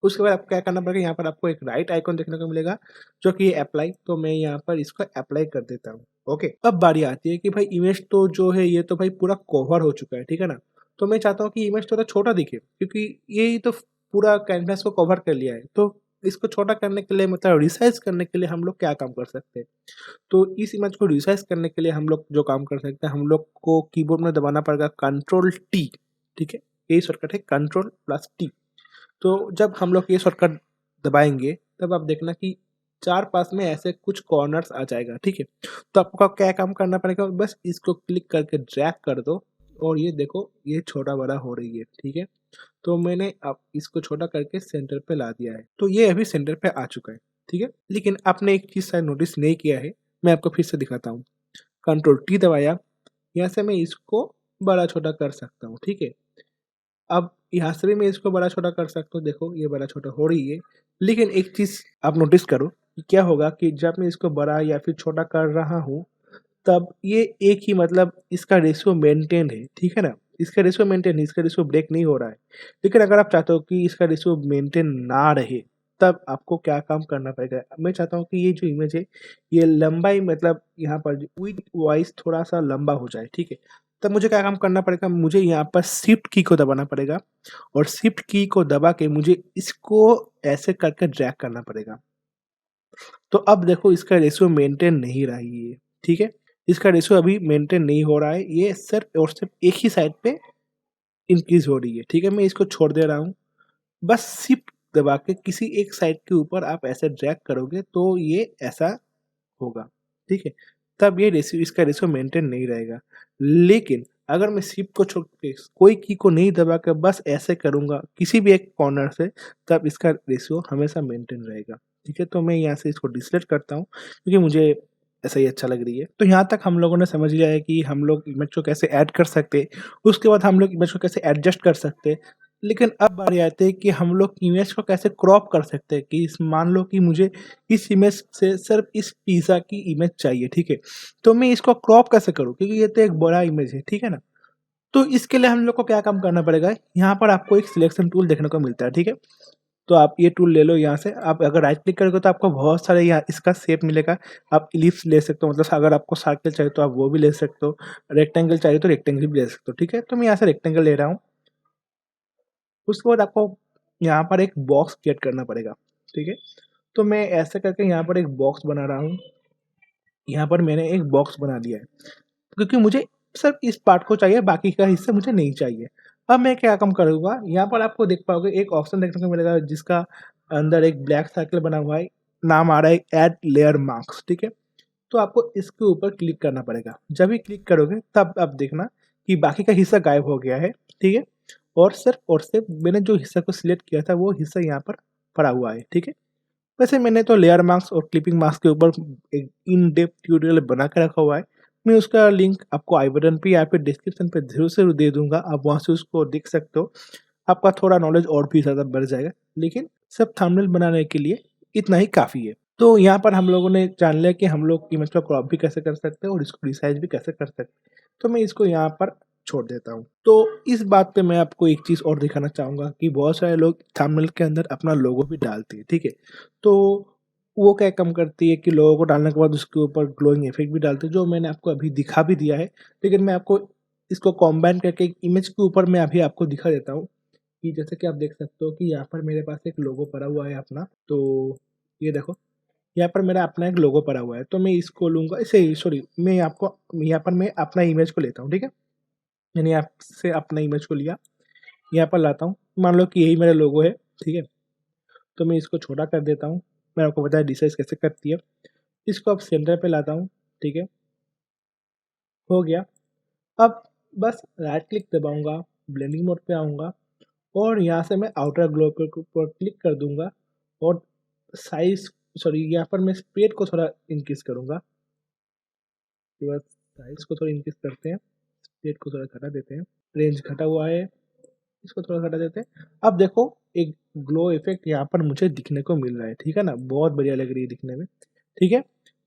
उसके बाद आपको क्या करना पड़ेगा, यहाँ पर आपको एक राइट आइकॉन देखने को मिलेगा जो कि अप्लाई, तो मैं यहाँ पर इसको अप्लाई कर देता हूँ। ओके, अब बारी आती है कि भाई इमेज तो जो है ये तो भाई पूरा कवर हो चुका है, ठीक है ना? तो मैं चाहता हूँ कि इमेज थोड़ा छोटा दिखे क्योंकि यही तो पूरा कैनवास को कवर कर लिया है। तो इसको छोटा करने के लिए मतलब रिसाइज़ करने के लिए हम लोग क्या काम कर सकते हैं? तो इस इमेज को रिसाइज़ करने के लिए हम लोग जो काम कर सकते हैं, हम लोग को कीबोर्ड में दबाना पड़ेगा कंट्रोल टी, ठीक है? यही शॉर्टकट है कंट्रोल प्लस टी। तो जब हम लोग ये शॉर्टकट दबाएँगे, तब आप देखना कि 4 पास में ऐसे कुछ कॉर्नर्स आ जाएगा, ठीक है? तो आपको क्या काम करना पड़ेगा, बस इसको क्लिक करके ड्रैग कर दो और ये देखो, ये छोटा-बड़ा हो रही है, ठीक है? तो मैंने अब इसको छोटा करके सेंटर पे ला दिया है। तो ये अभी सेंटर पे आ चुका है, ठीक है? लेकिन आपने एक चीज़ शायद नोटिस नहीं किया है, मैं आपको फिर से दिखाता हूँ। कंट्रोल टी दबाया, यहाँ से मैं इसको बड़ा-छोटा कर सकता हूँ, ठीक है? अब यहाँ से भी मैं इसको बड़ा-छोटा कर सकता हूँ, देखो ये बड़ा-छोटा हो रही है। लेकिन एक चीज़ आप नोटिस करो कि क्या होगा कि जब मैं इसको बड़ा या फिर छोटा कर रहा हूँ, तब ये एक ही मतलब इसका रेशियो मेंटेन है, ठीक है ना? इसका रेशियो मेंटेन है, इसका रेशियो ब्रेक नहीं हो रहा है। लेकिन अगर आप चाहते हो कि इसका रेशियो मेंटेन ना रहे, तब आपको क्या काम करना पड़ेगा? मैं चाहता हूँ कि ये जो इमेज है, ये लंबाई मतलब यहाँ पर विड्थ वाइज़ थोड़ा-सा लंबा हो जाए, ठीक है? तब मुझे क्या काम करना पड़ेगा? मुझे यहाँ पर शिफ्ट की को दबाना पड़ेगा और शिफ्ट की को दबा के मुझे इसको ऐसे करके ड्रैग करना पड़ेगा। तो अब देखो इसका रेशियो मेंटेन नहीं रहा ये, ठीक है? इसका रेशियो अभी मेंटेन नहीं हो रहा है, ये सिर्फ़ और सिर्फ़ एक ही साइड पे इंक्रीज़ हो रही है, ठीक है? मैं इसको छोड़ दे रहा हूँ। बस शिफ्ट दबा के किसी एक साइड के ऊपर आप ऐसे ड्रैग करोगे तो ये ऐसा होगा, ठीक है? तब ये रेशियो इसका रेशियो मेंटेन नहीं रहेगा। लेकिन अगर मैं शिफ्ट को छोड़ के कोई की को नहीं दबा के बस ऐसे करूँगा किसी भी एक कॉर्नर से, तब इसका रेशियो हमेशा मेंटेन रहेगा, ठीक है? तो मैं यहाँ से इसको डिलीट करता हूँ क्योंकि मुझे ऐसा ही अच्छा लग रही है। तो यहाँ तक हम लोगों ने समझ लिया है कि हम लोग इमेज को कैसे ऐड कर सकते हैं, उसके बाद हम लोग इमेज को कैसे एडजस्ट कर सकते हैं। लेकिन अब बारी आती है कि हम लोग इमेज को कैसे क्रॉप कर सकते हैं कि मान लो कि मुझे इस इमेज से सिर्फ इस पिज़्ज़ा की इमेज चाहिए, ठीक है? तो मैं इसको क्रॉप कैसे करूँ? क्योंकि ये तो एक बड़ा इमेज है, ठीक है ना? तो इसके लिए हम लोग को क्या काम करना पड़ेगा, यहाँ पर आपको एक सिलेक्शन टूल देखने को मिलता है, ठीक है? तो आप ये टूल ले लो यहाँ से, आप अगर राइट क्लिक करोगे तो आपको बहुत सारे यहाँ इसका शेप मिलेगा। आप इलिप्स ले सकते हो, मतलब अगर आपको सर्कल चाहिए तो आप वो भी ले सकते हो, रेक्टेंगल चाहिए तो रेक्टेंगल भी ले सकते हो, ठीक है? तो मैं यहाँ से रेक्टेंगल ले रहा हूँ। उसके बाद आपको यहाँ पर एक बॉक्स क्रिएट करना पड़ेगा, ठीक है? तो मैं ऐसे करके यहाँ पर एक बॉक्स बना रहा हूँ। यहाँ पर मैंने एक बॉक्स बना लिया है, क्योंकि मुझे सिर्फ इस पार्ट को चाहिए, बाकी का हिस्सा मुझे नहीं चाहिए। अब मैं क्या काम करूँगा, यहाँ पर आपको देख पाओगे एक ऑप्शन देखने को मिलेगा जिसका अंदर एक ब्लैक सर्कल बना हुआ है, नाम आ रहा है ऐड लेयर मार्क्स, ठीक है? तो आपको इसके ऊपर क्लिक करना पड़ेगा। जब भी क्लिक करोगे तब आप देखना कि बाकी का हिस्सा गायब हो गया है, ठीक है? और सिर्फ मैंने जो हिस्सा को सिलेक्ट किया था वो हिस्सा यहाँ पर पड़ा हुआ है, ठीक है? वैसे मैंने तो लेयर मार्क्स और क्लिपिंग मार्क्स के ऊपर एक इन डेप्थ ट्यूटोरियल बना के रखा हुआ है। मैं उसका लिंक आपको आई बटन पे या फिर डिस्क्रिप्शन पे ज़रूर से दे दूँगा, आप वहाँ से उसको देख सकते हो। आपका थोड़ा नॉलेज और भी ज़्यादा बढ़ जाएगा, लेकिन सिर्फ थंबनेल बनाने के लिए इतना ही काफ़ी है। तो यहाँ पर हम लोगों ने जान लिया कि हम लोग इमेज को क्रॉप भी कैसे कर सकते हैं और इसको रिसाइज़ भी कैसे कर सकते हैं। तो मैं इसको यहाँ पर छोड़ देता हूँ। तो इस बात पे मैं आपको एक चीज़ और दिखाना चाहूँगा कि बहुत सारे लोग थंबनेल के अंदर अपना लोगो भी डालते हैं, ठीक है? तो वो क्या काम करती है कि लोगो को डालने के बाद उसके ऊपर ग्लोइंग इफ़ेक्ट भी डालते हैं, जो मैंने आपको अभी दिखा भी दिया है। लेकिन मैं आपको इसको कंबाइन करके एक इमेज के ऊपर मैं अभी आपको दिखा देता हूँ कि जैसे कि आप देख सकते हो कि यहाँ पर मेरे पास एक लोगो पड़ा हुआ है अपना। तो ये देखो, यहाँ पर मेरा अपना एक लोगो पड़ा हुआ है। तो मैं इसको लूँगा, ऐसे सॉरी, मैं आपको यहाँ पर मैं अपना इमेज को लेता हूँ, ठीक है? मैंने यहाँ से अपना इमेज को लिया, यहाँ पर लाता हूँ। मान लो कि यही मेरा लोगो है, ठीक है? तो मैं इसको छोटा कर देता हूँ। मैंने आपको बताया रिसाइज़ कैसे करती है। इसको अब सेंटर पे लाता हूँ, ठीक है? हो गया। अब बस राइट क्लिक दबाऊँगा, ब्लेंडिंग मोड पे आऊँगा और यहाँ से मैं आउटर ग्लो के ऊपर क्लिक कर दूँगा और साइज़ सॉरी यहाँ पर मैं स्प्रेड को थोड़ा इंक्रीज़ करूँगा। उसके बाद साइज़ को थोड़ा इंक्रीज़ करते हैं, स्प्रेड को थोड़ा घटा देते हैं। रेंज घटा हुआ है, इसको थोड़ा घटा देते हैं। अब देखो एक ग्लो इफ़ेक्ट यहाँ पर मुझे दिखने को मिल रहा है, ठीक है ना? बहुत बढ़िया लग रही है दिखने में, ठीक है?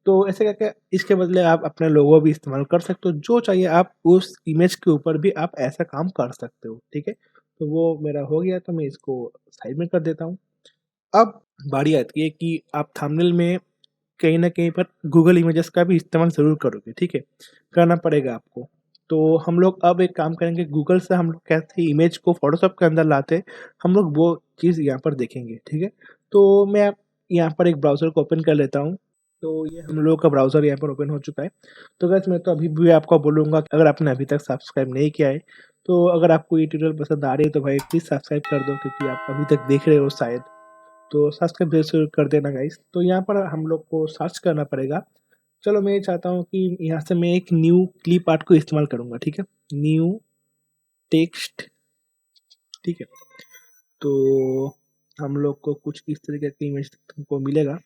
तो ऐसे करके इसके बदले आप अपने लोगो भी इस्तेमाल कर सकते हो, जो चाहिए आप उस इमेज के ऊपर भी आप ऐसा काम कर सकते हो, ठीक है? तो वो मेरा हो गया तो मैं इसको साइड में कर देता हूँ। अब बारी आती है कि आप थंबनेल में कहीं न कहीं पर गूगल इमेजेस का भी इस्तेमाल ज़रूर करोगे, ठीक है? करना पड़ेगा आपको। तो हम लोग अब एक काम करेंगे, गूगल से हम लोग कैसे इमेज को फ़ोटोशॉप के अंदर लाते हैं, हम लोग वो चीज़ यहाँ पर देखेंगे, ठीक है? तो मैं यहाँ पर एक ब्राउज़र को ओपन कर लेता हूँ। तो ये हम लोगों का ब्राउज़र यहाँ पर ओपन हो चुका है। तो गाइस मैं तो अभी भी आपको बोलूँगा कि अगर आपने अभी तक सब्सक्राइब नहीं किया है, तो अगर आपको ये ट्यूटोरियल पसंद आ रही है तो भाई प्लीज़ सब्सक्राइब कर दो, क्योंकि आप अभी तक देख रहे हो शायद। तो सब्सक्राइब ज़रूर कर देना गाइस। तो यहाँ पर हम लोग को सर्च करना पड़ेगा। चलो मैं ये चाहता हूँ कि यहाँ से मैं एक न्यू क्लिप आर्ट को इस्तेमाल करूँगा, ठीक है? न्यू टेक्स्ट, ठीक है? तो हम लोग को कुछ इस तरीके की इमेज को मिलेगा।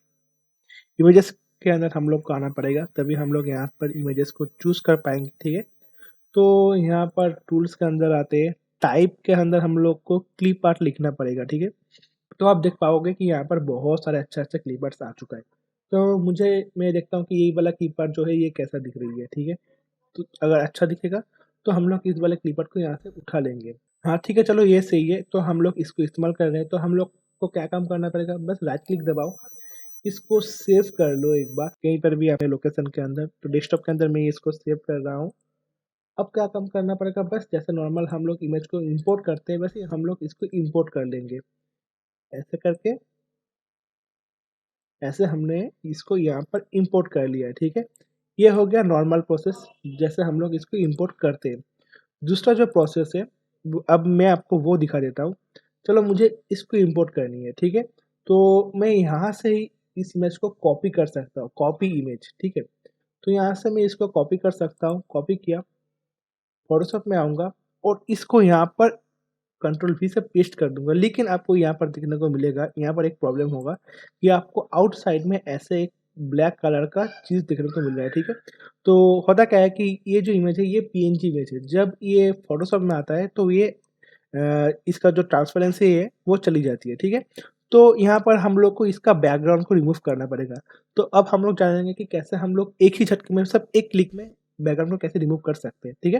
इमेजेस के अंदर हम लोग को आना पड़ेगा, तभी हम लोग यहाँ पर इमेजेस को चूज़ कर पाएँगे, ठीक है? तो यहाँ पर टूल्स के अंदर आते हैं, टाइप के अंदर हम लोग को क्लिप आर्ट लिखना पड़ेगा, ठीक है? तो आप देख पाओगे कि यहाँ पर बहुत सारे अच्छे-अच्छे क्लिप आर्ट्स आ चुका है। तो मैं देखता हूँ कि ये वाला क्लिप आर्ट जो है ये कैसा दिख रही है, ठीक है? तो अगर अच्छा दिखेगा तो हम लोग इस वाले क्लिप आर्ट को यहाँ से उठा लेंगे। हाँ, ठीक है, चलो ये सही है। तो हम लोग इसको इस्तेमाल कर रहे हैं, तो हम लोग को क्या काम करना पड़ेगा, बस राइट क्लिक दबाओ, इसको सेव कर लो एक बार कहीं पर भी अपने लोकेशन के अंदर। तो डेस्कटॉप के अंदर मैं इसको सेव कर रहा हूँ। अब क्या काम करना पड़ेगा, बस जैसे नॉर्मल हम लोग इमेज को इम्पोर्ट करते हैं वैसे ही हम लोग इसको इम्पोर्ट कर लेंगे। ऐसे करके ऐसे हमने इसको यहाँ पर इम्पोर्ट कर लिया है, ठीक है? ये हो गया नॉर्मल प्रोसेस, जैसे हम लोग इसको इम्पोर्ट करते हैं। दूसरा जो प्रोसेस है अब मैं आपको वो दिखा देता हूँ। चलो मुझे इसको इम्पोर्ट करनी है, ठीक है? तो मैं यहाँ से ही इस इमेज को कॉपी कर सकता हूँ, कॉपी इमेज, ठीक है? तो यहाँ से मैं इसको कॉपी कर सकता हूँ, कॉपी किया, फ़ोटोशॉप में आऊँगा और इसको यहाँ पर कंट्रोल V से पेस्ट कर दूँगा। लेकिन आपको यहाँ पर देखने को मिलेगा, यहाँ पर एक प्रॉब्लम होगा कि आपको आउटसाइड में ऐसे एक ब्लैक कलर का चीज़ देखने को मिल रहा है, ठीक है। तो होता क्या है कि ये जो इमेज है ये पीएनजी इमेज है, जब ये फ़ोटोशॉप में आता है तो ये इसका जो ट्रांसपेरेंसी है वो चली जाती है, ठीक है। तो यहाँ पर हम लोग को इसका बैकग्राउंड को रिमूव करना पड़ेगा। तो अब हम लोग जानेंगे कि कैसे हम लोग एक ही झटके में सब एक क्लिक में बैकग्राउंड को कैसे रिमूव कर सकते हैं, ठीक है।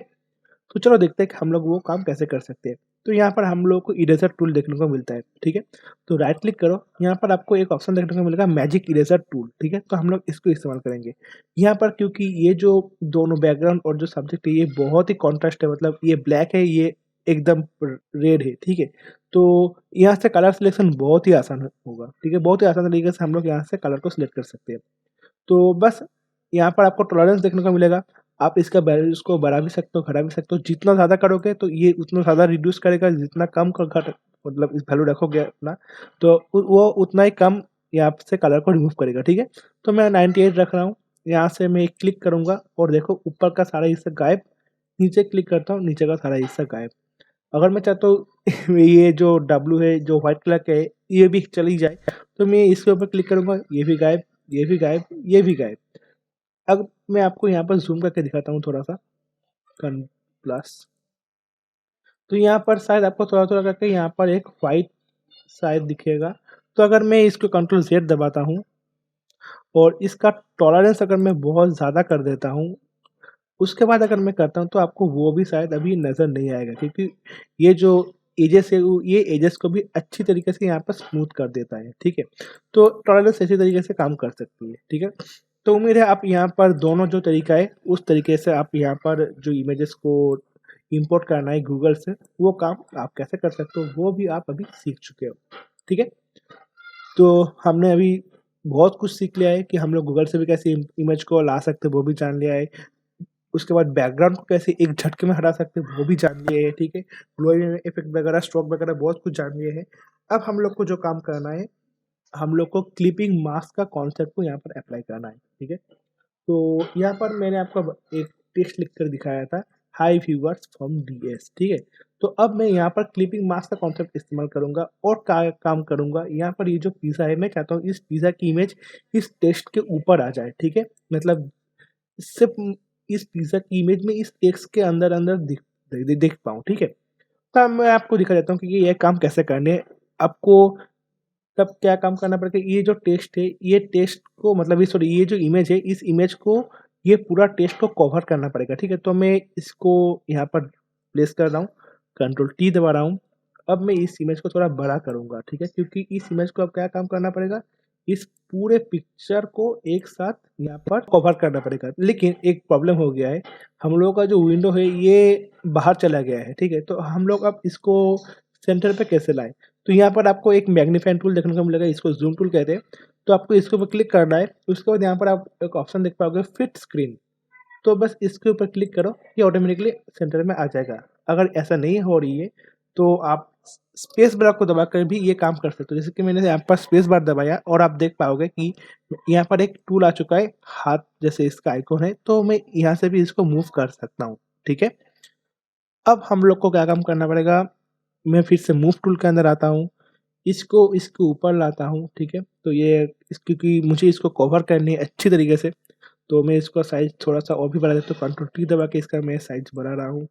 तो चलो देखते हैं कि हम लोग वो काम कैसे कर सकते हैं। तो यहाँ पर हम लोग को इरेज़र टूल देखने को मिलता है, ठीक है। तो राइट क्लिक करो, यहाँ पर आपको एक ऑप्शन देखने को मिलेगा मैजिक इरेज़र टूल, ठीक है। तो हम लोग इसको इस्तेमाल करेंगे। यहाँ पर क्योंकि ये जो दोनों बैकग्राउंड और जो सब्जेक्ट है ये बहुत ही कॉन्ट्रास्ट है, मतलब ये ब्लैक है, ये एकदम रेड है, ठीक है। तो यहाँ से कलर सिलेक्शन बहुत ही आसान होगा, ठीक है। बहुत ही आसान तरीके से हम लोग यहाँ से कलर को सिलेक्ट कर सकते हैं। तो बस यहाँ पर आपको टॉलरेंस देखने को मिलेगा। आप इसका वैल्यूज़ को बढ़ा भी सकते हो, घटा भी सकते हो। जितना ज़्यादा करोगे तो ये उतना ज़्यादा रिड्यूस करेगा, जितना कम क घट मतलब इस वैल्यू रखोगे अपना तो वो उतना ही कम यहाँ से कलर को रिमूव करेगा, ठीक है। तो मैं 98 रख रहा हूँ। यहाँ से मैं क्लिक करूँगा और देखो ऊपर का सारा हिस्सा गायब, नीचे क्लिक करता हूँ, नीचे का सारा हिस्सा गायब। अगर मैं चाहता हूँ ये जो W है, जो व्हाइट कलर का है, ये भी चली जाए, तो मैं इसके ऊपर क्लिक करूँगा, ये भी गायब, ये भी गायब, ये भी गायब। अब मैं आपको यहाँ पर ज़ूम करके दिखाता हूँ थोड़ा-सा, कन प्लस। तो यहाँ पर शायद आपको थोड़ा-थोड़ा करके यहाँ पर एक व्हाइट शायद दिखेगा। तो अगर मैं इसको कंट्रोल ज़ेड दबाता हूँ और इसका टॉलरेंस अगर मैं बहुत ज़्यादा कर देता हूँ, उसके बाद अगर मैं करता हूँ तो आपको वो भी शायद अभी नज़र नहीं आएगा, क्योंकि ये जो एजेस है ये एजेस को भी अच्छी तरीके से यहाँ पर स्मूथ कर देता है, ठीक है। तो टॉलरेंस इसी तरीके से काम कर सकती है, ठीक है। तो उम्मीद है आप यहाँ पर दोनों जो तरीका है उस तरीके से आप यहाँ पर जो इमेजेस को इंपोर्ट करना है गूगल से, वो काम आप कैसे कर सकते हो वो भी आप अभी सीख चुके हो, ठीक है। तो हमने अभी बहुत कुछ सीख लिया है कि हम लोग गूगल से भी कैसे इमेज को ला सकते हैं वो भी जान लिया है। उसके बाद बैकग्राउंड को कैसे एक झटके में हटा सकते हैं वो भी जान लिए हैं, ठीक है। ग्लोइंग इफेक्ट वगैरह, स्ट्रोक वगैरह बहुत कुछ जान लिए हैं। अब हम लोग को जो काम करना है, हम लोग को क्लिपिंग मास्क का कॉन्सेप्ट को यहाँ पर अप्लाई करना है, ठीक है। तो यहाँ पर मैंने आपको एक टेक्स्ट लिख कर दिखाया था, हाई व्यूअर्स फ्रॉम डीएस, ठीक है। तो अब मैं यहाँ पर क्लिपिंग मास्क का कॉन्सेप्ट इस्तेमाल करूँगा और काम करूँगा। यहाँ पर ये जो पिज़्ज़ा है मैं चाहता हूँ इस पिज़्ज़ा की इमेज इस टेक्स्ट के ऊपर आ जाए, ठीक है। मतलब सिर्फ इस पिज़्ज़ा की इमेज में इस टेक्स्ट के अंदर-अंदर दिख पाऊँ, ठीक है। तो अब मैं आपको दिखा देता हूँ कि ये काम कैसे करने हैं। आपको तब क्या काम करना पड़ेगा, ये जो टेक्स्ट है, ये टेक्स्ट को मतलब ये सॉरी ये जो इमेज है, इस इमेज को ये पूरा टेक्स्ट को कवर करना पड़ेगा, ठीक है। तो मैं इसको यहाँ पर प्लेस कर रहा हूँ, कंट्रोल टी दबा रहा हूँ। अब मैं इस इमेज को थोड़ा बड़ा करूँगा, ठीक है, क्योंकि इस इमेज को अब क्या काम करना पड़ेगा, इस पूरे पिक्चर को एक साथ यहाँ पर कवर करना पड़ेगा। लेकिन एक प्रॉब्लम हो गया है, हम लोगों का जो विंडो है ये बाहर चला गया है, ठीक है। तो हम लोग अब इसको सेंटर पे कैसे लाएँ? तो यहाँ पर आपको एक मैग्नीफाइंग टूल देखने को मिलेगा, इसको ज़ूम टूल कहते हैं। तो आपको इसके ऊपर क्लिक करना है, उसके बाद यहाँ पर आप एक ऑप्शन देख पाओगे फिट स्क्रीन। तो बस इसके ऊपर क्लिक करो, ये ऑटोमेटिकली सेंटर में आ जाएगा। अगर ऐसा नहीं हो रही है, तो आप स्पेस बार को दबाकर भी ये काम कर सकते हो। जैसे कि मैंने यहाँ पर स्पेस बार दबाया और आप देख पाओगे कि यहाँ पर एक टूल आ चुका है, हाथ जैसे इसका आइकॉन है, तो मैं यहाँ से भी इसको मूव कर सकता हूँ, ठीक है। अब हम लोग को क्या काम करना पड़ेगा, मैं फिर से मूव टूल के अंदर आता हूँ, इसको इसके ऊपर लाता हूँ, ठीक है। तो ये क्योंकि मुझे इसको कवर करनी है अच्छी तरीके से, तो मैं इसका साइज़ थोड़ा-सा और भी बढ़ा देता हूँ, कंट्रोल टी दबा के इसका मैं साइज़ बढ़ा रहा हूँ।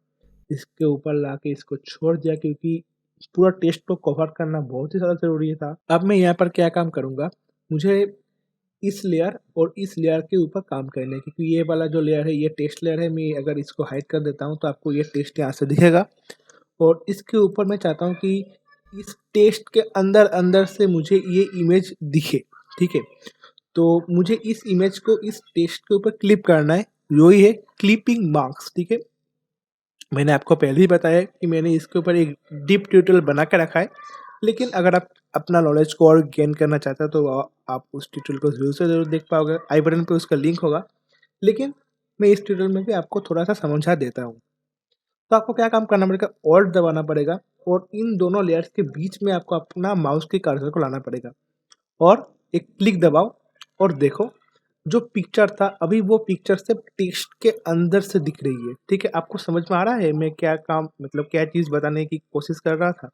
इसके ऊपर लाके इसको छोड़ दिया, क्योंकि पूरा टेक्स्ट को कवर करना बहुत ही ज़्यादा ज़रूरी था। अब मैं यहाँ पर क्या काम करूँगा, मुझे इस लेयर और इस लेयर के ऊपर काम करना है, क्योंकि ये वाला जो लेयर है ये टेक्स्ट लेयर है। मैं अगर इसको हाइड कर देता हूँ तो आपको ये टेक्स्ट यहाँ से दिखेगा और इसके ऊपर मैं चाहता हूँ कि इस टेक्स्ट के अंदर-अंदर से मुझे ये इमेज दिखे, ठीक है। तो मुझे इस इमेज को इस टेक्स्ट के ऊपर क्लिप करना है, वही है क्लिपिंग मार्क्स, ठीक है। मैंने आपको पहले ही बताया कि मैंने इसके ऊपर एक डीप ट्यूटोरियल बना के रखा है, लेकिन अगर आप अपना नॉलेज को और गेन करना चाहते हो तो आप उस ट्यूटोरियल को ज़रूर से ज़रूर देख पाओगे, आई बटन पे उसका लिंक होगा। लेकिन मैं इस ट्यूटोरियल में भी आपको थोड़ा-सा समझा देता हूँ। तो आपको क्या काम करना पड़ेगा, ऑल्ट दबाना पड़ेगा और इन दोनों लेयर्स के बीच में आपको अपना माउस के कर्सर को लाना पड़ेगा और एक क्लिक दबाओ और देखो जो पिक्चर था अभी वो पिक्चर सिर्फ टेक्स्ट के अंदर से दिख रही है, ठीक है। आपको समझ में आ रहा है मैं क्या काम मतलब क्या चीज़ बताने की कोशिश कर रहा था।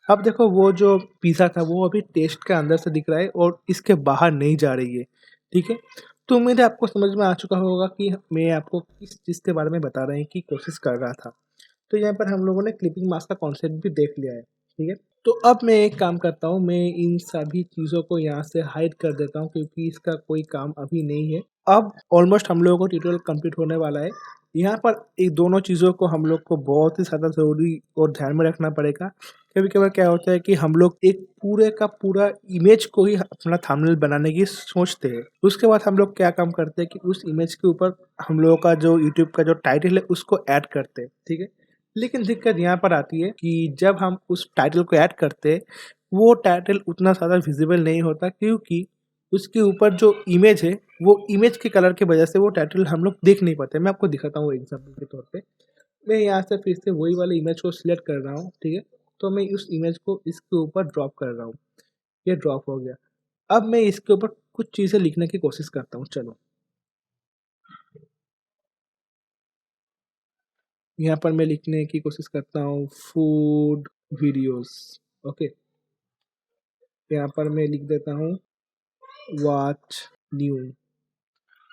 अब देखो वो जो पिज़्ज़ा था वो अभी टेक्स्ट के अंदर से दिख रहा है और इसके बाहर नहीं जा रही है। ठीक है? तो उम्मीद है आपको समझ में आ चुका होगा कि मैं आपको किस चीज़ के बारे में बता रहे हैं की कोशिश कर रहा था। तो यहाँ पर हम लोगों ने क्लिपिंग मास्क का कॉन्सेप्ट भी देख लिया है, ठीक है? तो अब मैं एक काम करता हूँ, मैं इन सभी चीज़ों को यहाँ से हाइड कर देता हूँ क्योंकि इसका कोई काम अभी नहीं है। अब ऑलमोस्ट हम लोगों को ट्यूटोरियल कंप्लीट होने वाला है। यहाँ पर इन दोनों चीज़ों को हम लोग को बहुत ही ज़्यादा ज़रूरी और ध्यान में रखना पड़ेगा। कभी-कभार क्या होता है कि हम लोग एक पूरे का पूरा इमेज को ही अपना थंबनेल बनाने की सोचते हैं। उसके बाद हम लोग क्या काम करते हैं कि उस इमेज के ऊपर हम लोगों का जो यूट्यूब का जो टाइटल है उसको ऐड करते हैं, ठीक है? लेकिन दिक्कत यहाँ पर आती है कि जब हम उस टाइटल को ऐड करते हैं, वो टाइटल उतना ज़्यादा विज़िबल नहीं होता क्योंकि उसके ऊपर जो इमेज है, वो इमेज के कलर की वजह से वो टाइटल हम लोग देख नहीं पाते। मैं आपको दिखाता हूँ एग्ज़ाम्पल के तौर पे। मैं यहाँ से फिर से वही वाले इमेज को सिलेक्ट कर रहा हूँ, ठीक है? तो मैं उस इमेज को इसके ऊपर ड्रॉप कर रहा हूँ। ये ड्रॉप हो गया। अब मैं इसके ऊपर कुछ चीज़ें लिखने की कोशिश करता हूँ, चलो। यहाँ पर मैं लिखने की कोशिश करता हूँ फूड वीडियोज़, ओके। यहाँ पर मैं लिख देता हूँ वॉच न्यू।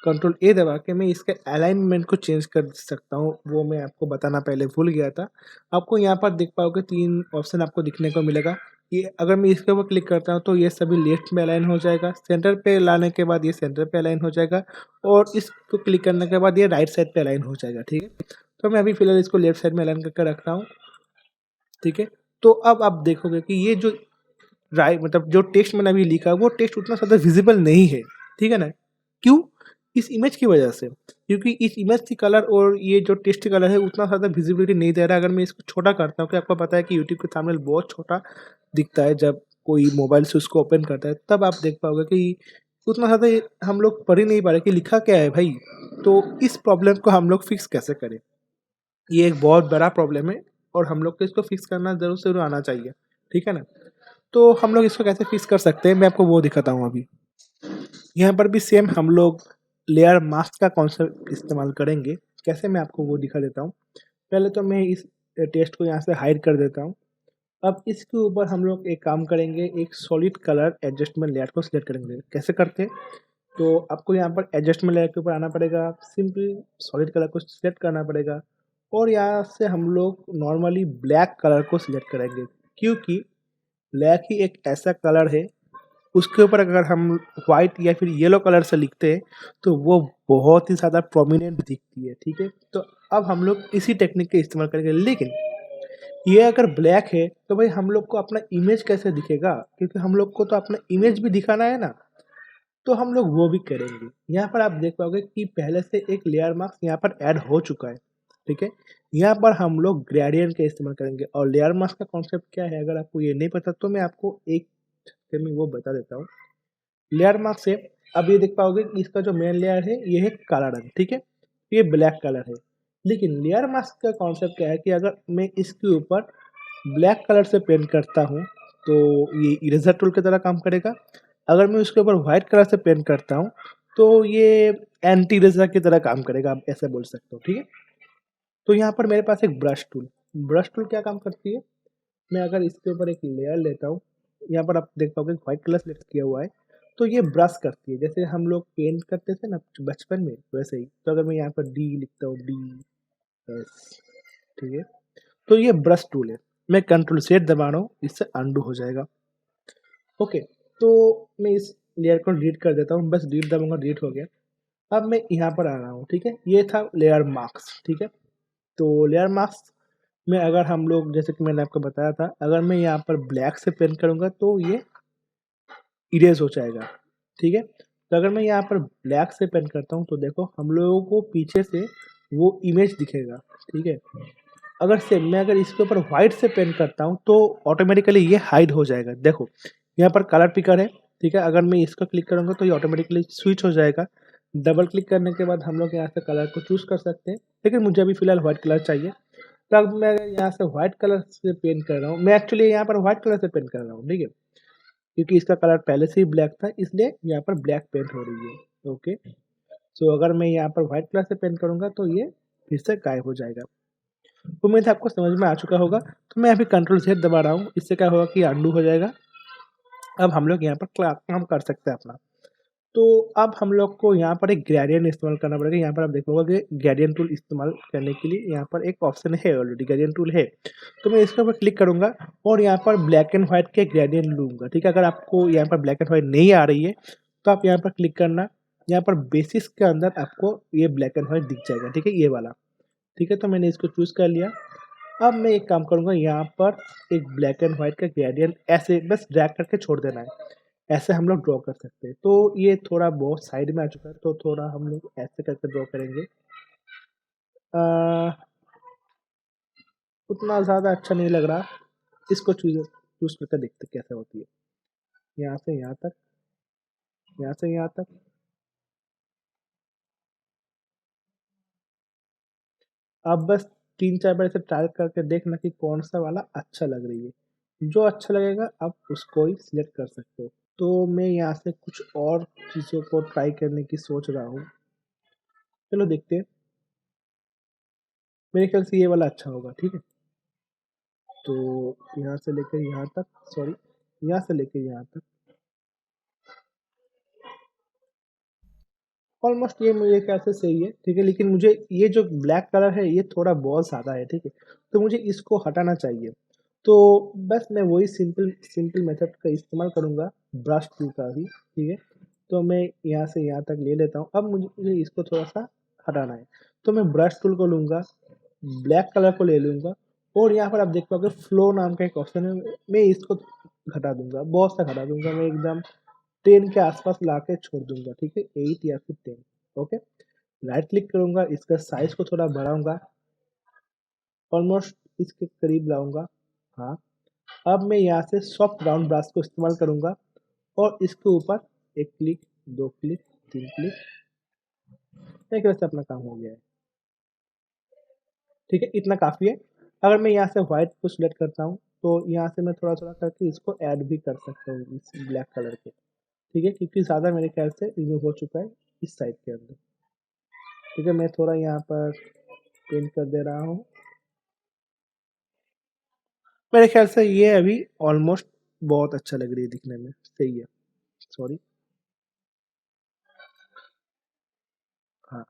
कंट्रोल ए दबा के मैं इसके अलाइनमेंट को चेंज कर सकता हूँ, वो मैं आपको बताना पहले भूल गया था। आपको यहाँ पर देख पाओगे 3 ऑप्शन आपको दिखने को मिलेगा। ये अगर मैं इसके ऊपर क्लिक करता हूँ तो ये सभी लेफ्ट में अलाइन हो जाएगा, सेंटर पे लाने के बाद ये सेंटर पे अलाइन हो जाएगा और इसको क्लिक करने के बाद ये राइट साइड पे अलाइन हो जाएगा, ठीक है? तो मैं अभी फ़िलहाल इसको लेफ्ट साइड में अलाइन करके रख रहा हूँ, ठीक है? तो अब आप देखोगे कि ये जो मतलब जो टेक्स्ट मैंने अभी लिखा वो टेक्स्ट उतना ज़्यादा विज़िबल नहीं है, ठीक है ना? क्यों? इस इमेज की वजह से, क्योंकि इस इमेज की कलर और ये जो टेक्स्ट कलर है उतना ज़्यादा विज़िबिलिटी नहीं दे रहा है। अगर मैं इसको छोटा करता हूँ कि आपको पता है कि यूट्यूब के थंबनेल बहुत छोटा दिखता है जब कोई मोबाइल से उसको ओपन करता है, तब आप देख पाओगे कि उतना ज़्यादा ये हम लोग पढ़ ही नहीं पा रहे कि लिखा क्या है भाई? तो इस प्रॉब्लम को हम लोग फिक्स कैसे करें? ये एक बहुत बड़ा प्रॉब्लम है और हम लोग को इसको फिक्स करना ज़रूर से ज़रूर आना चाहिए, ठीक है ना? तो हम लोग इसको कैसे फिक्स कर सकते हैं, मैं आपको वो दिखाता हूँ अभी। यहाँ पर भी सेम हम लोग लेयर मास्क का कॉन्सेप्ट इस्तेमाल करेंगे। कैसे, मैं आपको वो दिखा देता हूँ। पहले तो मैं इस टेक्स्ट को यहाँ से हाइड कर देता हूँ। अब इसके ऊपर हम लोग एक काम करेंगे, एक सॉलिड कलर एडजस्टमेंट लेयर को सिलेक्ट करेंगे। कैसे करते हैं? तो आपको यहाँ पर एडजस्टमेंट लेयर के ऊपर आना पड़ेगा, सिंपली सॉलिड कलर को सिलेक्ट करना पड़ेगा और यहाँ से हम लोग नॉर्मली ब्लैक कलर को सिलेक्ट करेंगे क्योंकि ब्लैक ही एक ऐसा कलर है, उसके ऊपर अगर हम व्हाइट या फिर येलो कलर से लिखते हैं तो वो बहुत ही ज़्यादा प्रोमिनेंट दिखती है, ठीक है? तो अब हम लोग इसी टेक्निक का इस्तेमाल करेंगे, लेकिन ये अगर ब्लैक है तो भाई हम लोग को अपना इमेज कैसे दिखेगा? क्योंकि हम लोग को तो अपना इमेज भी दिखाना है ना, तो हम लोग वो भी करेंगे। यहाँ पर आप देख पाओगे कि पहले से एक लेयर मास्क यहाँ पर ऐड हो चुका है, ठीक है? यहाँ पर हम लोग ग्रेडियंट का इस्तेमाल करेंगे और लेयर मास्क का कॉन्सेप्ट क्या है, अगर आपको ये नहीं पता तो मैं आपको एक मैं वो बता देता हूँ। लेयर मार्क से अब ये देख पाओगे कि इसका जो मेन लेयर है ये है काला रंग, ठीक है? ये ब्लैक कलर है। लेकिन लेयर मास्क का कॉन्सेप्ट क्या है कि अगर मैं इसके ऊपर ब्लैक कलर से पेंट करता हूँ तो ये इरेज़र टूल की तरह काम करेगा। अगर मैं उसके ऊपर व्हाइट कलर से पेंट करता हूँ तो ये एंटी इरेज़र की तरह काम करेगा, आप ऐसा बोल सकते हो, ठीक है? तो यहाँ पर मेरे पास एक ब्रश टूल क्या काम करती है? मैं अगर इसके ऊपर एक लेयर लेता हूँ, यहाँ पर आप देख पाओगे व्हाइट कलर सेलेक्ट किया हुआ है, तो ये ब्रश करती है। जैसे हम लोग पेंट करते थे ना बचपन में, वैसे ही। तो अगर मैं यहाँ पर डी लिखता हूँ, DS, ठीक है? तो ये ब्रश टूल है। मैं कंट्रोल Z दबा रहा हूँ, इससे अनडू हो जाएगा। ओके, तो मैं इस लेयर को डिलीट कर देता हूँ, बस डिलीट दबाऊँगा, डिलीट हो गया। अब मैं यहाँ पर आ रहा हूँ, ठीक है? ये था लेयर मास्क, ठीक है? तो लेयर मास्क में अगर हम लोग, जैसे कि मैंने आपको बताया था, अगर मैं यहाँ पर ब्लैक से पेंट करूँगा तो ये इरेज़ हो जाएगा, ठीक है? तो अगर मैं यहाँ पर ब्लैक से पेंट करता हूँ तो देखो हम लोगों को पीछे से वो इमेज दिखेगा, ठीक है? अगर सेम मैं अगर इसके ऊपर व्हाइट से पेंट करता हूँ तो ऑटोमेटिकली ये हाइड हो जाएगा। देखो, यहाँ पर कलर पिकर है, ठीक है? अगर मैं इसको क्लिक करूँगा तो ये ऑटोमेटिकली स्विच हो जाएगा। डबल क्लिक करने के बाद हम लोग यहाँ से कलर को चूज़ कर सकते हैं, लेकिन मुझे अभी फ़िलहाल व्हाइट कलर चाहिए। तब मैं यहाँ से व्हाइट कलर से पेंट कर रहा हूँ। मैं एक्चुअली यहाँ पर व्हाइट कलर से पेंट कर रहा हूँ, ठीक है? क्योंकि इसका कलर पहले से ही ब्लैक था, इसलिए यहाँ पर ब्लैक पेंट हो रही है। ओके, सो अगर मैं यहाँ पर व्हाइट कलर से पेंट करूँगा तो ये फिर से गायब हो जाएगा। उम्मीद है आपको समझ में आ चुका होगा। तो मैं अभी कंट्रोल Z दबा रहा हूँ, इससे क्या होगा कि अनडू हो जाएगा। अब हम लोग यहाँ पर काम कर सकते हैं अपना। तो अब हम लोग को यहाँ पर एक ग्रेडियंट इस्तेमाल करना पड़ेगा। यहाँ पर आप देखोगे कि ग्रेडियंट टूल इस्तेमाल करने के लिए यहाँ पर एक ऑप्शन है, ऑलरेडी ग्रेडियंट टूल है। तो मैं इसके ऊपर क्लिक करूँगा और यहाँ पर ब्लैक एंड व्हाइट के ग्रेडियंट लूँगा, ठीक है। अगर आपको यहाँ पर ब्लैक एंड व्हाइट नहीं आ रही है तो आप यहाँ पर क्लिक करना, यहाँ पर बेसिस के अंदर आपको ये ब्लैक एंड व्हाइट दिख जाएगा, ठीक है, ये वाला, ठीक है। तो मैंने इसको चूज़ कर लिया। अब मैं एक काम करूँगा, यहाँ पर एक ब्लैक एंड व्हाइट का ग्रेडियंट ऐसे बस ड्रैग करके छोड़ देना है। ऐसे हम लोग ड्रॉ कर सकते हैं। तो ये थोड़ा बहुत साइड में आ चुका है, तो थोड़ा हम लोग ऐसे करके ड्रॉ करेंगे। उतना ज़्यादा अच्छा नहीं लग रहा, इसको चूज़ करके देखते कैसे होती है। यहाँ से यहाँ तक, यहाँ से यहाँ तक। अब बस 3-4 बार ऐसे ट्राई करके देखना कि कौन सा वाला अच्छा लग रही है। जो अच्छा लगेगा आप उसको ही सिलेक्ट कर सकते हो। तो मैं यहाँ से कुछ और चीज़ों को ट्राई करने की सोच रहा हूँ। चलो देखते हैं। मेरे ख्याल से ये वाला अच्छा होगा, ठीक है। तो यहाँ से लेकर यहाँ तक, सॉरी, यहाँ से लेकर यहाँ तक ऑलमोस्ट ये मेरे ख्याल से सही है, ठीक है। लेकिन मुझे ये जो ब्लैक कलर है ये थोड़ा बहुत ज़्यादा है, ठीक है। तो मुझे इसको हटाना चाहिए। तो बस मैं वही सिंपल सिंपल मेथड का इस्तेमाल करूँगा, ब्रश टूल का ही, ठीक है। तो मैं यहाँ से यहाँ तक ले लेता हूँ। अब मुझे इसको थोड़ा सा हटाना है, तो मैं ब्रश टूल को लूँगा, ब्लैक कलर को ले लूँगा और यहाँ पर आप देख पाओगे फ्लो नाम का एक ऑप्शन है। मैं इसको घटा दूंगा, बहुत सा घटा दूंगा, मैं एकदम 10 के आसपास ला के छोड़ दूंगा, ठीक है, 8 या फिर 10। ओके, राइट क्लिक करूंगा, इसका साइज को थोड़ा बढ़ाऊंगा, ऑलमोस्ट इसके करीब लाऊंगा। हाँ, अब मैं यहाँ से सॉफ्ट राउंड ब्रश को इस्तेमाल करूंगा और इसके ऊपर एक क्लिक, दो क्लिक, तीन क्लिक, एक वैसे अपना काम हो गया है, ठीक है, इतना काफ़ी है। अगर मैं यहाँ से व्हाइट को सिलेक्ट करता हूँ तो यहाँ से मैं थोड़ा थोड़ा करके इसको ऐड भी कर सकता हूँ इस ब्लैक कलर के, ठीक है, क्योंकि ज़्यादा मेरे ख्याल से रिमूव हो चुका है इस साइड के अंदर, ठीक है। मैं थोड़ा यहाँ पर पेंट कर दे रहा हूँ। मेरे ख्याल से ये अभी ऑलमोस्ट बहुत अच्छा लग रही है दिखने में, सही है, सॉरी। हाँ,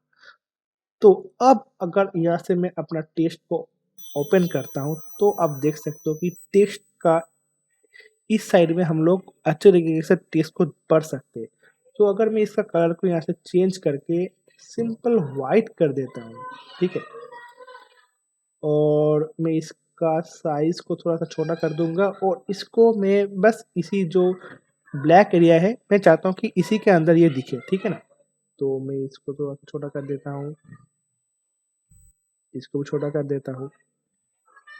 तो अब अगर यहाँ से मैं अपना टेक्स्ट को ओपन करता हूँ तो आप देख सकते हो कि टेक्स्ट का इस साइड में हम लोग अच्छे तरीके से टेक्स्ट को पढ़ सकते हैं। तो अगर मैं इसका कलर को यहाँ से चेंज करके सिंपल वाइट कर देता हूँ, ठीक है, और मैं इसका साइज को थोड़ा सा छोटा कर दूंगा और इसको मैं बस इसी जो ब्लैक एरिया है मैं चाहता हूँ कि इसी के अंदर ये दिखे, ठीक है ना। तो मैं इसको थोड़ा सा छोटा कर देता हूँ, इसको भी छोटा कर देता हूँ।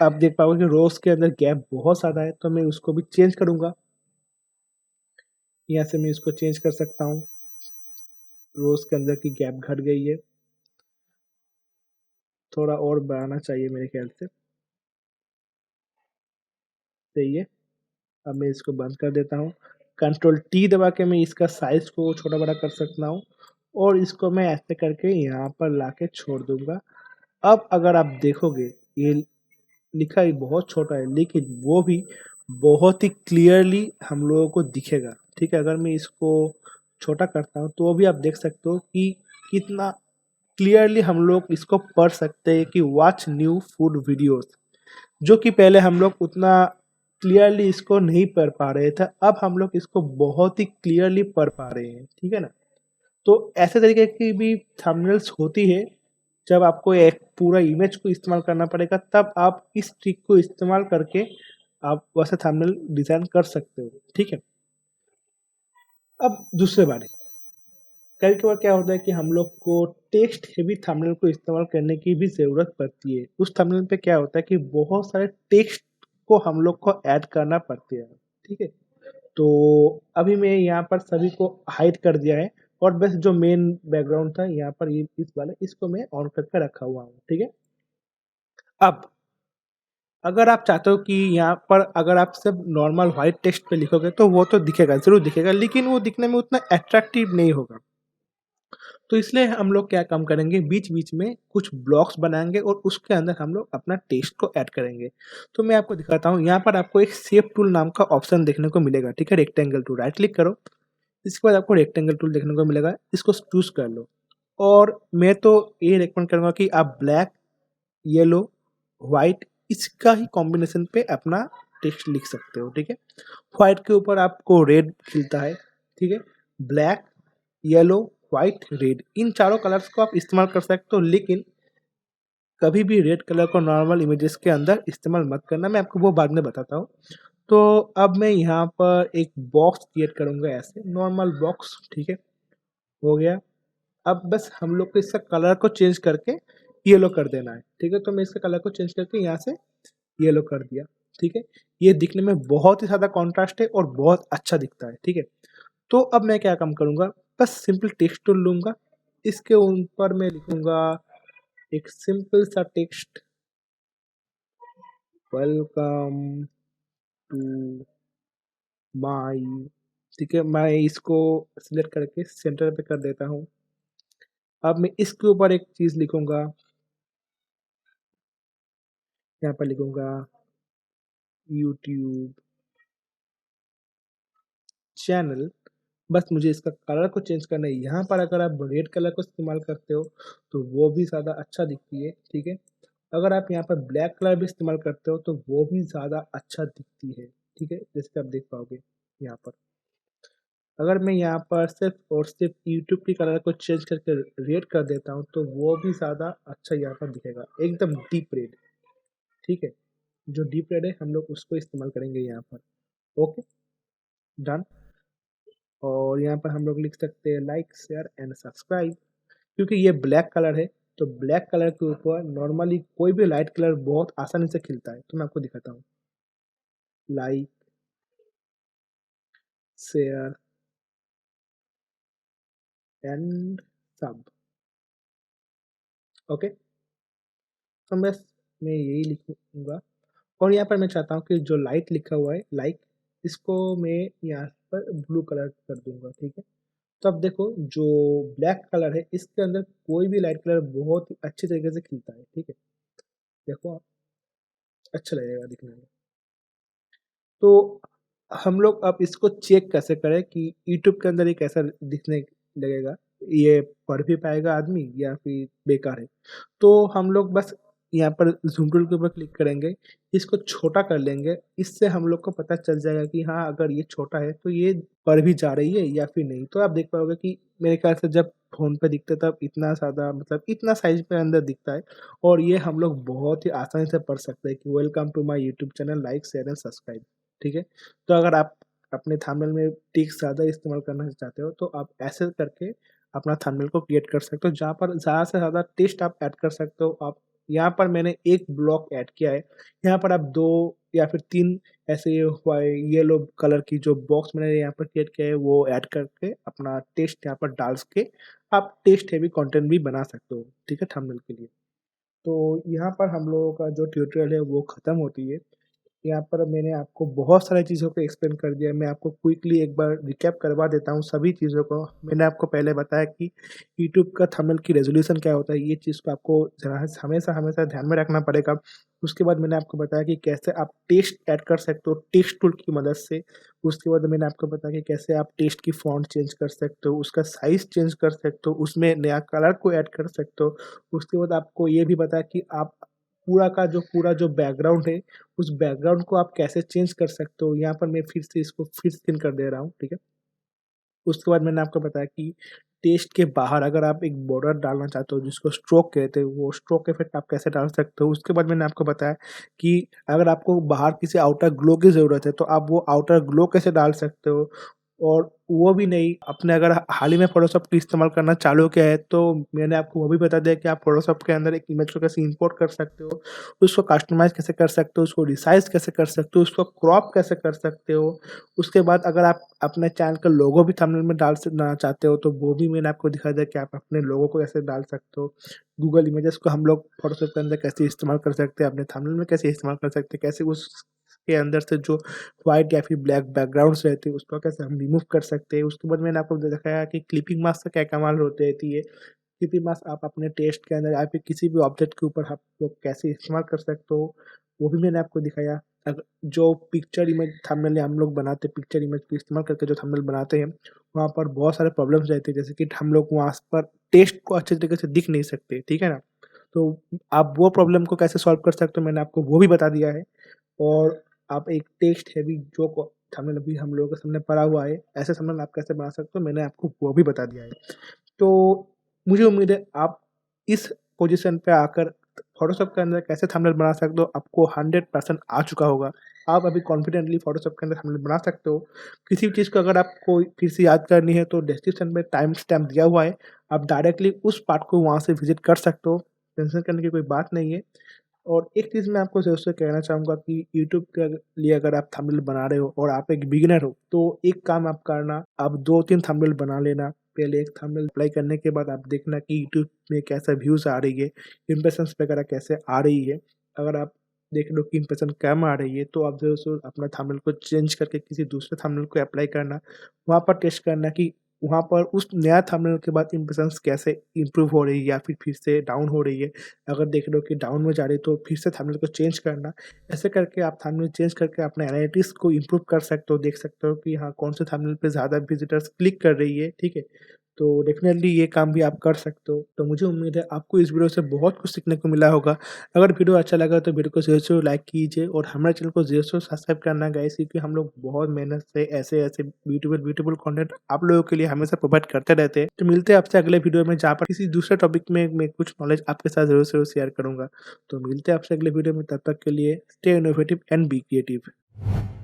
आप देख पाओगे कि रोज के अंदर गैप बहुत ज़्यादा है, तो मैं उसको भी चेंज करूँगा। यहाँ से मैं इसको चेंज कर सकता हूँ, रोज के अंदर की गैप घट गई है, थोड़ा और बढ़ाना चाहिए मेरे ख्याल से, सही है। अब मैं इसको बंद कर देता हूँ, कंट्रोल टी दबा के मैं इसका साइज को छोटा बड़ा कर सकता हूँ और इसको मैं ऐसे करके यहाँ पर लाके छोड़ दूंगा। अब अगर आप देखोगे ये लिखा ही बहुत छोटा है लेकिन वो भी बहुत ही क्लियरली हम लोगों को दिखेगा, ठीक है। अगर मैं इसको छोटा करता हूँ तो भी आप देख सकते हो कि कितना क्लियरली हम लोग इसको पढ़ सकते हैं कि वॉच न्यू फूड वीडियोस, जो कि पहले हम लोग उतना क्लियरली इसको नहीं पढ़ पा रहे थे, अब हम लोग इसको बहुत ही क्लियरली पढ़ पा रहे हैं, ठीक है ना। तो ऐसे तरीके की भी थंबनेल्स होती है, जब आपको एक पूरा इमेज को इस्तेमाल करना पड़ेगा तब आप इस ट्रिक को इस्तेमाल करके आप वैसे थंबनेल डिज़ाइन कर सकते हो, ठीक है। अब दूसरे बारे, कई बार क्या होता है कि हम लोग को टेक्स्ट हेवी थंबनेल को इस्तेमाल करने की भी ज़रूरत पड़ती है। उस थंबनेल पे क्या होता है कि बहुत सारे टेक्स्ट को हम लोग को ऐड करना पड़ते हैं, ठीक है। तो अभी मैं यहाँ पर सभी को हाइड कर दिया है और बस जो मेन बैकग्राउंड था यहाँ पर ये इस वाला इसको मैं ऑन करके रखा हुआ हूँ, ठीक है। अब अगर आप चाहते हो कि यहाँ पर अगर आप सिर्फ नॉर्मल व्हाइट टेक्स्ट पे लिखोगे तो वो तो दिखेगा, ज़रूर दिखेगा, लेकिन वो दिखने में उतना अट्रैक्टिव नहीं होगा। तो इसलिए हम लोग क्या काम करेंगे, बीच-बीच में कुछ ब्लॉक्स बनाएँगे और उसके अंदर हम लोग अपना टेक्स्ट को ऐड करेंगे। तो मैं आपको दिखाता हूँ, यहाँ पर आपको एक शेप टूल नाम का ऑप्शन देखने को मिलेगा, ठीक है? रेक्टेंगल टूल, राइट क्लिक करो, इसके बाद आपको रेक्टेंगल टूल देखने को मिलेगा, इसको चूज़ कर लो। और मैं तो ये रिकमेंड करूँगा कि आप ब्लैक, येलो, व्हाइट इसका ही कॉम्बिनेशन पे अपना टेक्स्ट लिख सकते हो, ठीक है? व्हाइट के ऊपर आपको रेड खिलता है, ठीक है? ब्लैक, येलो, व्हाइट, रेड इन चारों कलर्स को आप इस्तेमाल कर सकते हो, लेकिन कभी भी रेड कलर को नॉर्मल इमेजेस के अंदर इस्तेमाल मत करना, मैं आपको वो बाद में बताता हूँ। तो अब मैं यहाँ पर एक बॉक्स क्रिएट करूँगा ऐसे, नॉर्मल बॉक्स, ठीक है? हो गया। अब बस हम लोग को इसका कलर को चेंज करके येलो कर देना है, ठीक है? तो मैं इसका कलर को चेंज करके यहाँ से येलो कर दिया, ठीक है? ये दिखने में बहुत ही ज़्यादा कॉन्ट्रास्ट है और बहुत अच्छा दिखता है, ठीक है? तो अब मैं क्या काम करूँगा, बस सिंपल टेक्स्ट टूल लूँगा, इसके ऊपर मैं लिखूँगा एक सिंपल सा टेक्स्ट, वेलकम टू माय, ठीक है? मैं इसको सिलेक्ट करके सेंटर पे कर देता हूँ। अब मैं इसके ऊपर एक चीज़ लिखूँगा, यहाँ पर लिखूँगा यूट्यूब चैनल। बस मुझे इसका कलर को चेंज करना है। यहाँ पर अगर आप रेड कलर को इस्तेमाल करते हो तो वो भी ज़्यादा अच्छा दिखती है, ठीक है? अगर आप यहाँ पर ब्लैक कलर भी इस्तेमाल करते हो तो वो भी ज़्यादा अच्छा दिखती है, ठीक है? जैसे कि आप देख पाओगे यहाँ पर। अगर मैं यहाँ पर सिर्फ और सिर्फ यूट्यूब की कलर को चेंज करके रेड कर देता हूँ तो वो भी ज़्यादा अच्छा यहाँ पर दिखेगा, एकदम डीप रेड, ठीक है? जो डीप रेड है हम लोग उसको इस्तेमाल करेंगे यहाँ पर। Okay, done. और यहाँ पर हम लोग लिख सकते हैं लाइक, शेयर एंड सब्सक्राइब। क्योंकि ये ब्लैक कलर है तो ब्लैक कलर के ऊपर नॉर्मली कोई भी लाइट कलर बहुत आसानी से खिलता है, तो मैं आपको दिखाता हूँ। लाइक, शेयर एंड सब। ओके, तो बस मैं यही लिखूंगा। और यहाँ पर मैं चाहता हूँ कि जो लाइट लिखा हुआ है लाइक, इसको मैं यहाँ पर ब्लू कलर कर दूंगा, ठीक है? तो अब देखो जो ब्लैक कलर है इसके अंदर कोई भी लाइट कलर बहुत ही अच्छी तरीके से खिलता है, ठीक है? देखो आप, अच्छा लगेगा दिखने में। तो हम लोग अब इसको चेक कैसे करें कि यूट्यूब के अंदर ये कैसा दिखने लगेगा, ये पढ़ भी पाएगा आदमी या फिर बेकार है? तो हम लोग बस यहाँ पर ज़ूम टूल के ऊपर क्लिक करेंगे, इसको छोटा कर लेंगे, इससे हम लोग को पता चल जाएगा कि हाँ, अगर ये छोटा है तो ये पढ़ भी जा रही है या फिर नहीं। तो आप देख पाओगे कि मेरे ख्याल से जब फ़ोन पे दिखता है तब इतना ज़्यादा मतलब इतना साइज़ में अंदर दिखता है और ये हम लोग बहुत ही आसानी से पढ़ सकते हैं कि welcome to my YouTube channel, like, share and subscribe, ठीक है? तो अगर आप अपने थंबनेल में टेक्स्ट ज़्यादा इस्तेमाल करना चाहते हो तो आप ऐसे करके अपना थंबनेल को क्रिएट कर सकते हो, जहाँ पर ज़्यादा से ज़्यादा टेक्स्ट आप ऐड कर सकते हो। आप यहाँ पर मैंने एक ब्लॉक ऐड किया है, यहाँ पर आप 2 या फिर 3 ऐसे येलो कलर की जो बॉक्स मैंने यहाँ पर क्रिएट किया है वो ऐड करके अपना टेक्स्ट यहाँ पर डाल के आप टेक्स्ट हेवी कंटेंट भी बना सकते हो, ठीक है? थंबनेल के लिए। तो यहाँ पर हम लोगों का जो ट्यूटोरियल है वो ख़त्म होती है। यहाँ पर मैंने आपको बहुत सारी चीज़ों को एक्सप्लेन कर दिया है। मैं आपको क्विकली एक बार रिकैप करवा देता हूँ सभी चीज़ों को। मैंने आपको पहले बताया कि यूट्यूब का थंबनेल की रेज़ोल्यूशन क्या होता है, ये चीज़ को आपको ज़रा हमेशा ध्यान में रखना पड़ेगा। उसके बाद मैंने आपको बताया कि कैसे आप टेक्स्ट ऐड कर सकते हो टेक्स्ट टूल की मदद से। उसके बाद मैंने आपको बताया कि कैसे आप टेक्स्ट की फ़ॉन्ट चेंज कर सकते हो, उसका साइज़ चेंज कर सकते हो, उसमें नया कलर को ऐड कर सकते हो। उसके बाद आपको ये भी बताया कि आप पूरा जो बैकग्राउंड है उस बैकग्राउंड को आप कैसे चेंज कर सकते हो। यहाँ पर मैं फिर से इसको फिर स्पिन कर दे रहा हूँ, ठीक है? उसके बाद मैंने आपको बताया कि टेक्स्ट के बाहर अगर आप एक बॉर्डर डालना चाहते हो जिसको स्ट्रोक कहते हैं, वो स्ट्रोक इफ़ेक्ट आप कैसे डाल सकते हो। उसके बाद मैंने आपको बताया कि अगर आपको बाहर किसी आउटर ग्लो की ज़रूरत है तो आप वो आउटर ग्लो कैसे डाल सकते हो। और वो भी नहीं, आपने अगर हाल ही में फ़ोटोशॉप का इस्तेमाल करना चालू किया है तो मैंने आपको वो भी बता दिया कि आप फ़ोटोशॉप के अंदर एक इमेज को कैसे इम्पोर्ट कर सकते हो, उसको कस्टमाइज़ कैसे कर सकते हो, उसको रिसाइज़ कैसे कर सकते हो, उसको क्रॉप कैसे कर सकते हो। उसके बाद अगर आप अपने चैनल का लोगो भी थंबनेल में डालना चाहते हो तो वो भी मैंने आपको दिखा दिया कि आप अपने लोगो को कैसे डाल सकते हो। गूगल इमेजेस को हम लोग फ़ोटोशॉप के अंदर कैसे इस्तेमाल कर सकते हैं, अपने थंबनेल में कैसे इस्तेमाल कर सकते हैं, कैसे उसके अंदर से जो व्हाइट या फिर ब्लैक बैकग्राउंड्स रहते हैं उसको कैसे हम रिमूव कर सकते हैं। उसके बाद मैंने आपको दिखाया कि क्लिपिंग मास्क का क्या कमाल होती रहती है। क्लिपिंग मास्क आप अपने टेक्स्ट के अंदर या फिर किसी भी ऑब्जेक्ट के ऊपर आप लोग कैसे इस्तेमाल कर सकते हो, वो भी मैंने आपको दिखाया। जो पिक्चर इमेज थंबनेल हम लोग बनाते हैं, पिक्चर इमेज का इस्तेमाल करके जो थंबनेल बनाते हैं, वहाँ पर बहुत सारे प्रॉब्लम्स रहते हैं, जैसे कि हम लोग वहाँ पर टेक्स्ट को अच्छे तरीके से दिख नहीं सकते, ठीक है ना? तो आप वो प्रॉब्लम को कैसे सॉल्व कर सकते हो, मैंने आपको वो भी बता दिया है। और आप एक टेक्स्ट हैवी जो को थंबनेल अभी हम लोगों के सामने पड़ा हुआ है, ऐसे थंबनेल आप कैसे बना सकते हो, मैंने आपको वो भी बता दिया है। तो मुझे उम्मीद है आप इस पोज़ीशन पे आकर फ़ोटोशॉप के अंदर कैसे थंबनेल बना सकते हो, आपको 100% आ चुका होगा। आप अभी कॉन्फिडेंटली फ़ोटोशॉप के अंदर थंबनेल बना सकते हो। किसी भी चीज़ को अगर आपको फिर से याद करनी है तो डिस्क्रिप्शन में टाइम स्टैम्प दिया हुआ है। आप डायरेक्टली उस पार्ट को वहाँ से विज़िट कर सकते हो। टेंशन करने की कोई बात नहीं है। और एक चीज़ मैं आपको ज़रूर से कहना चाहूँगा कि यूट्यूब के लिए अगर आप थंबनेल बना रहे हो और आप एक बिगिनर हो, तो एक काम आप करना, आप 2-3 थंबनेल बना लेना। पहले एक थंबनेल अप्लाई करने के बाद आप देखना कि यूट्यूब में कैसा व्यूज़ आ रही है, इम्प्रेशंस वगैरह कैसे आ रही है। अगर आप देख लो कि इम्प्रेशन कम आ रही है, तो आप ज़रूर से अपना थंबनेल को चेंज करके किसी दूसरे थंबनेल को अप्लाई करना। वहाँ पर टेस्ट करना कि वहाँ पर उस नया थंबनेल के बाद इम्प्रेशंस कैसे इम्प्रूव हो रही है या फिर से डाउन हो रही है। अगर देख लो कि डाउन में जा रही है तो फिर से थंबनेल को चेंज करना। ऐसे करके आप थंबनेल चेंज करके अपने एनालिटिक्स को इम्प्रूव कर सकते हो, देख सकते हो कि हाँ, कौन से थंबनेल पे ज़्यादा विज़िटर्स क्लिक कर रही है, ठीक है? तो डेफ़िनेटली ये काम भी आप कर सकते हो। तो मुझे उम्मीद है आपको इस वीडियो से बहुत कुछ सीखने को मिला होगा। अगर वीडियो अच्छा लगा तो वीडियो को ज़रूर से लाइक कीजिए और हमारे चैनल को ज़रूर से सब्सक्राइब करना गाइस, क्योंकि हम लोग बहुत मेहनत से ऐसे-ऐसे ब्यूटीफुल कंटेंट आप लोगों के लिए हमेशा प्रोवाइड करते रहते हैं। तो मिलते हैं आपसे अगले वीडियो में, जहाँ पर किसी दूसरे टॉपिक में मैं कुछ नॉलेज आपके साथ ज़रूर से ज़रूर शेयर करूँगा। तो मिलते हैं आपसे अगले वीडियो में, तब तक के लिए stay innovative and be creative.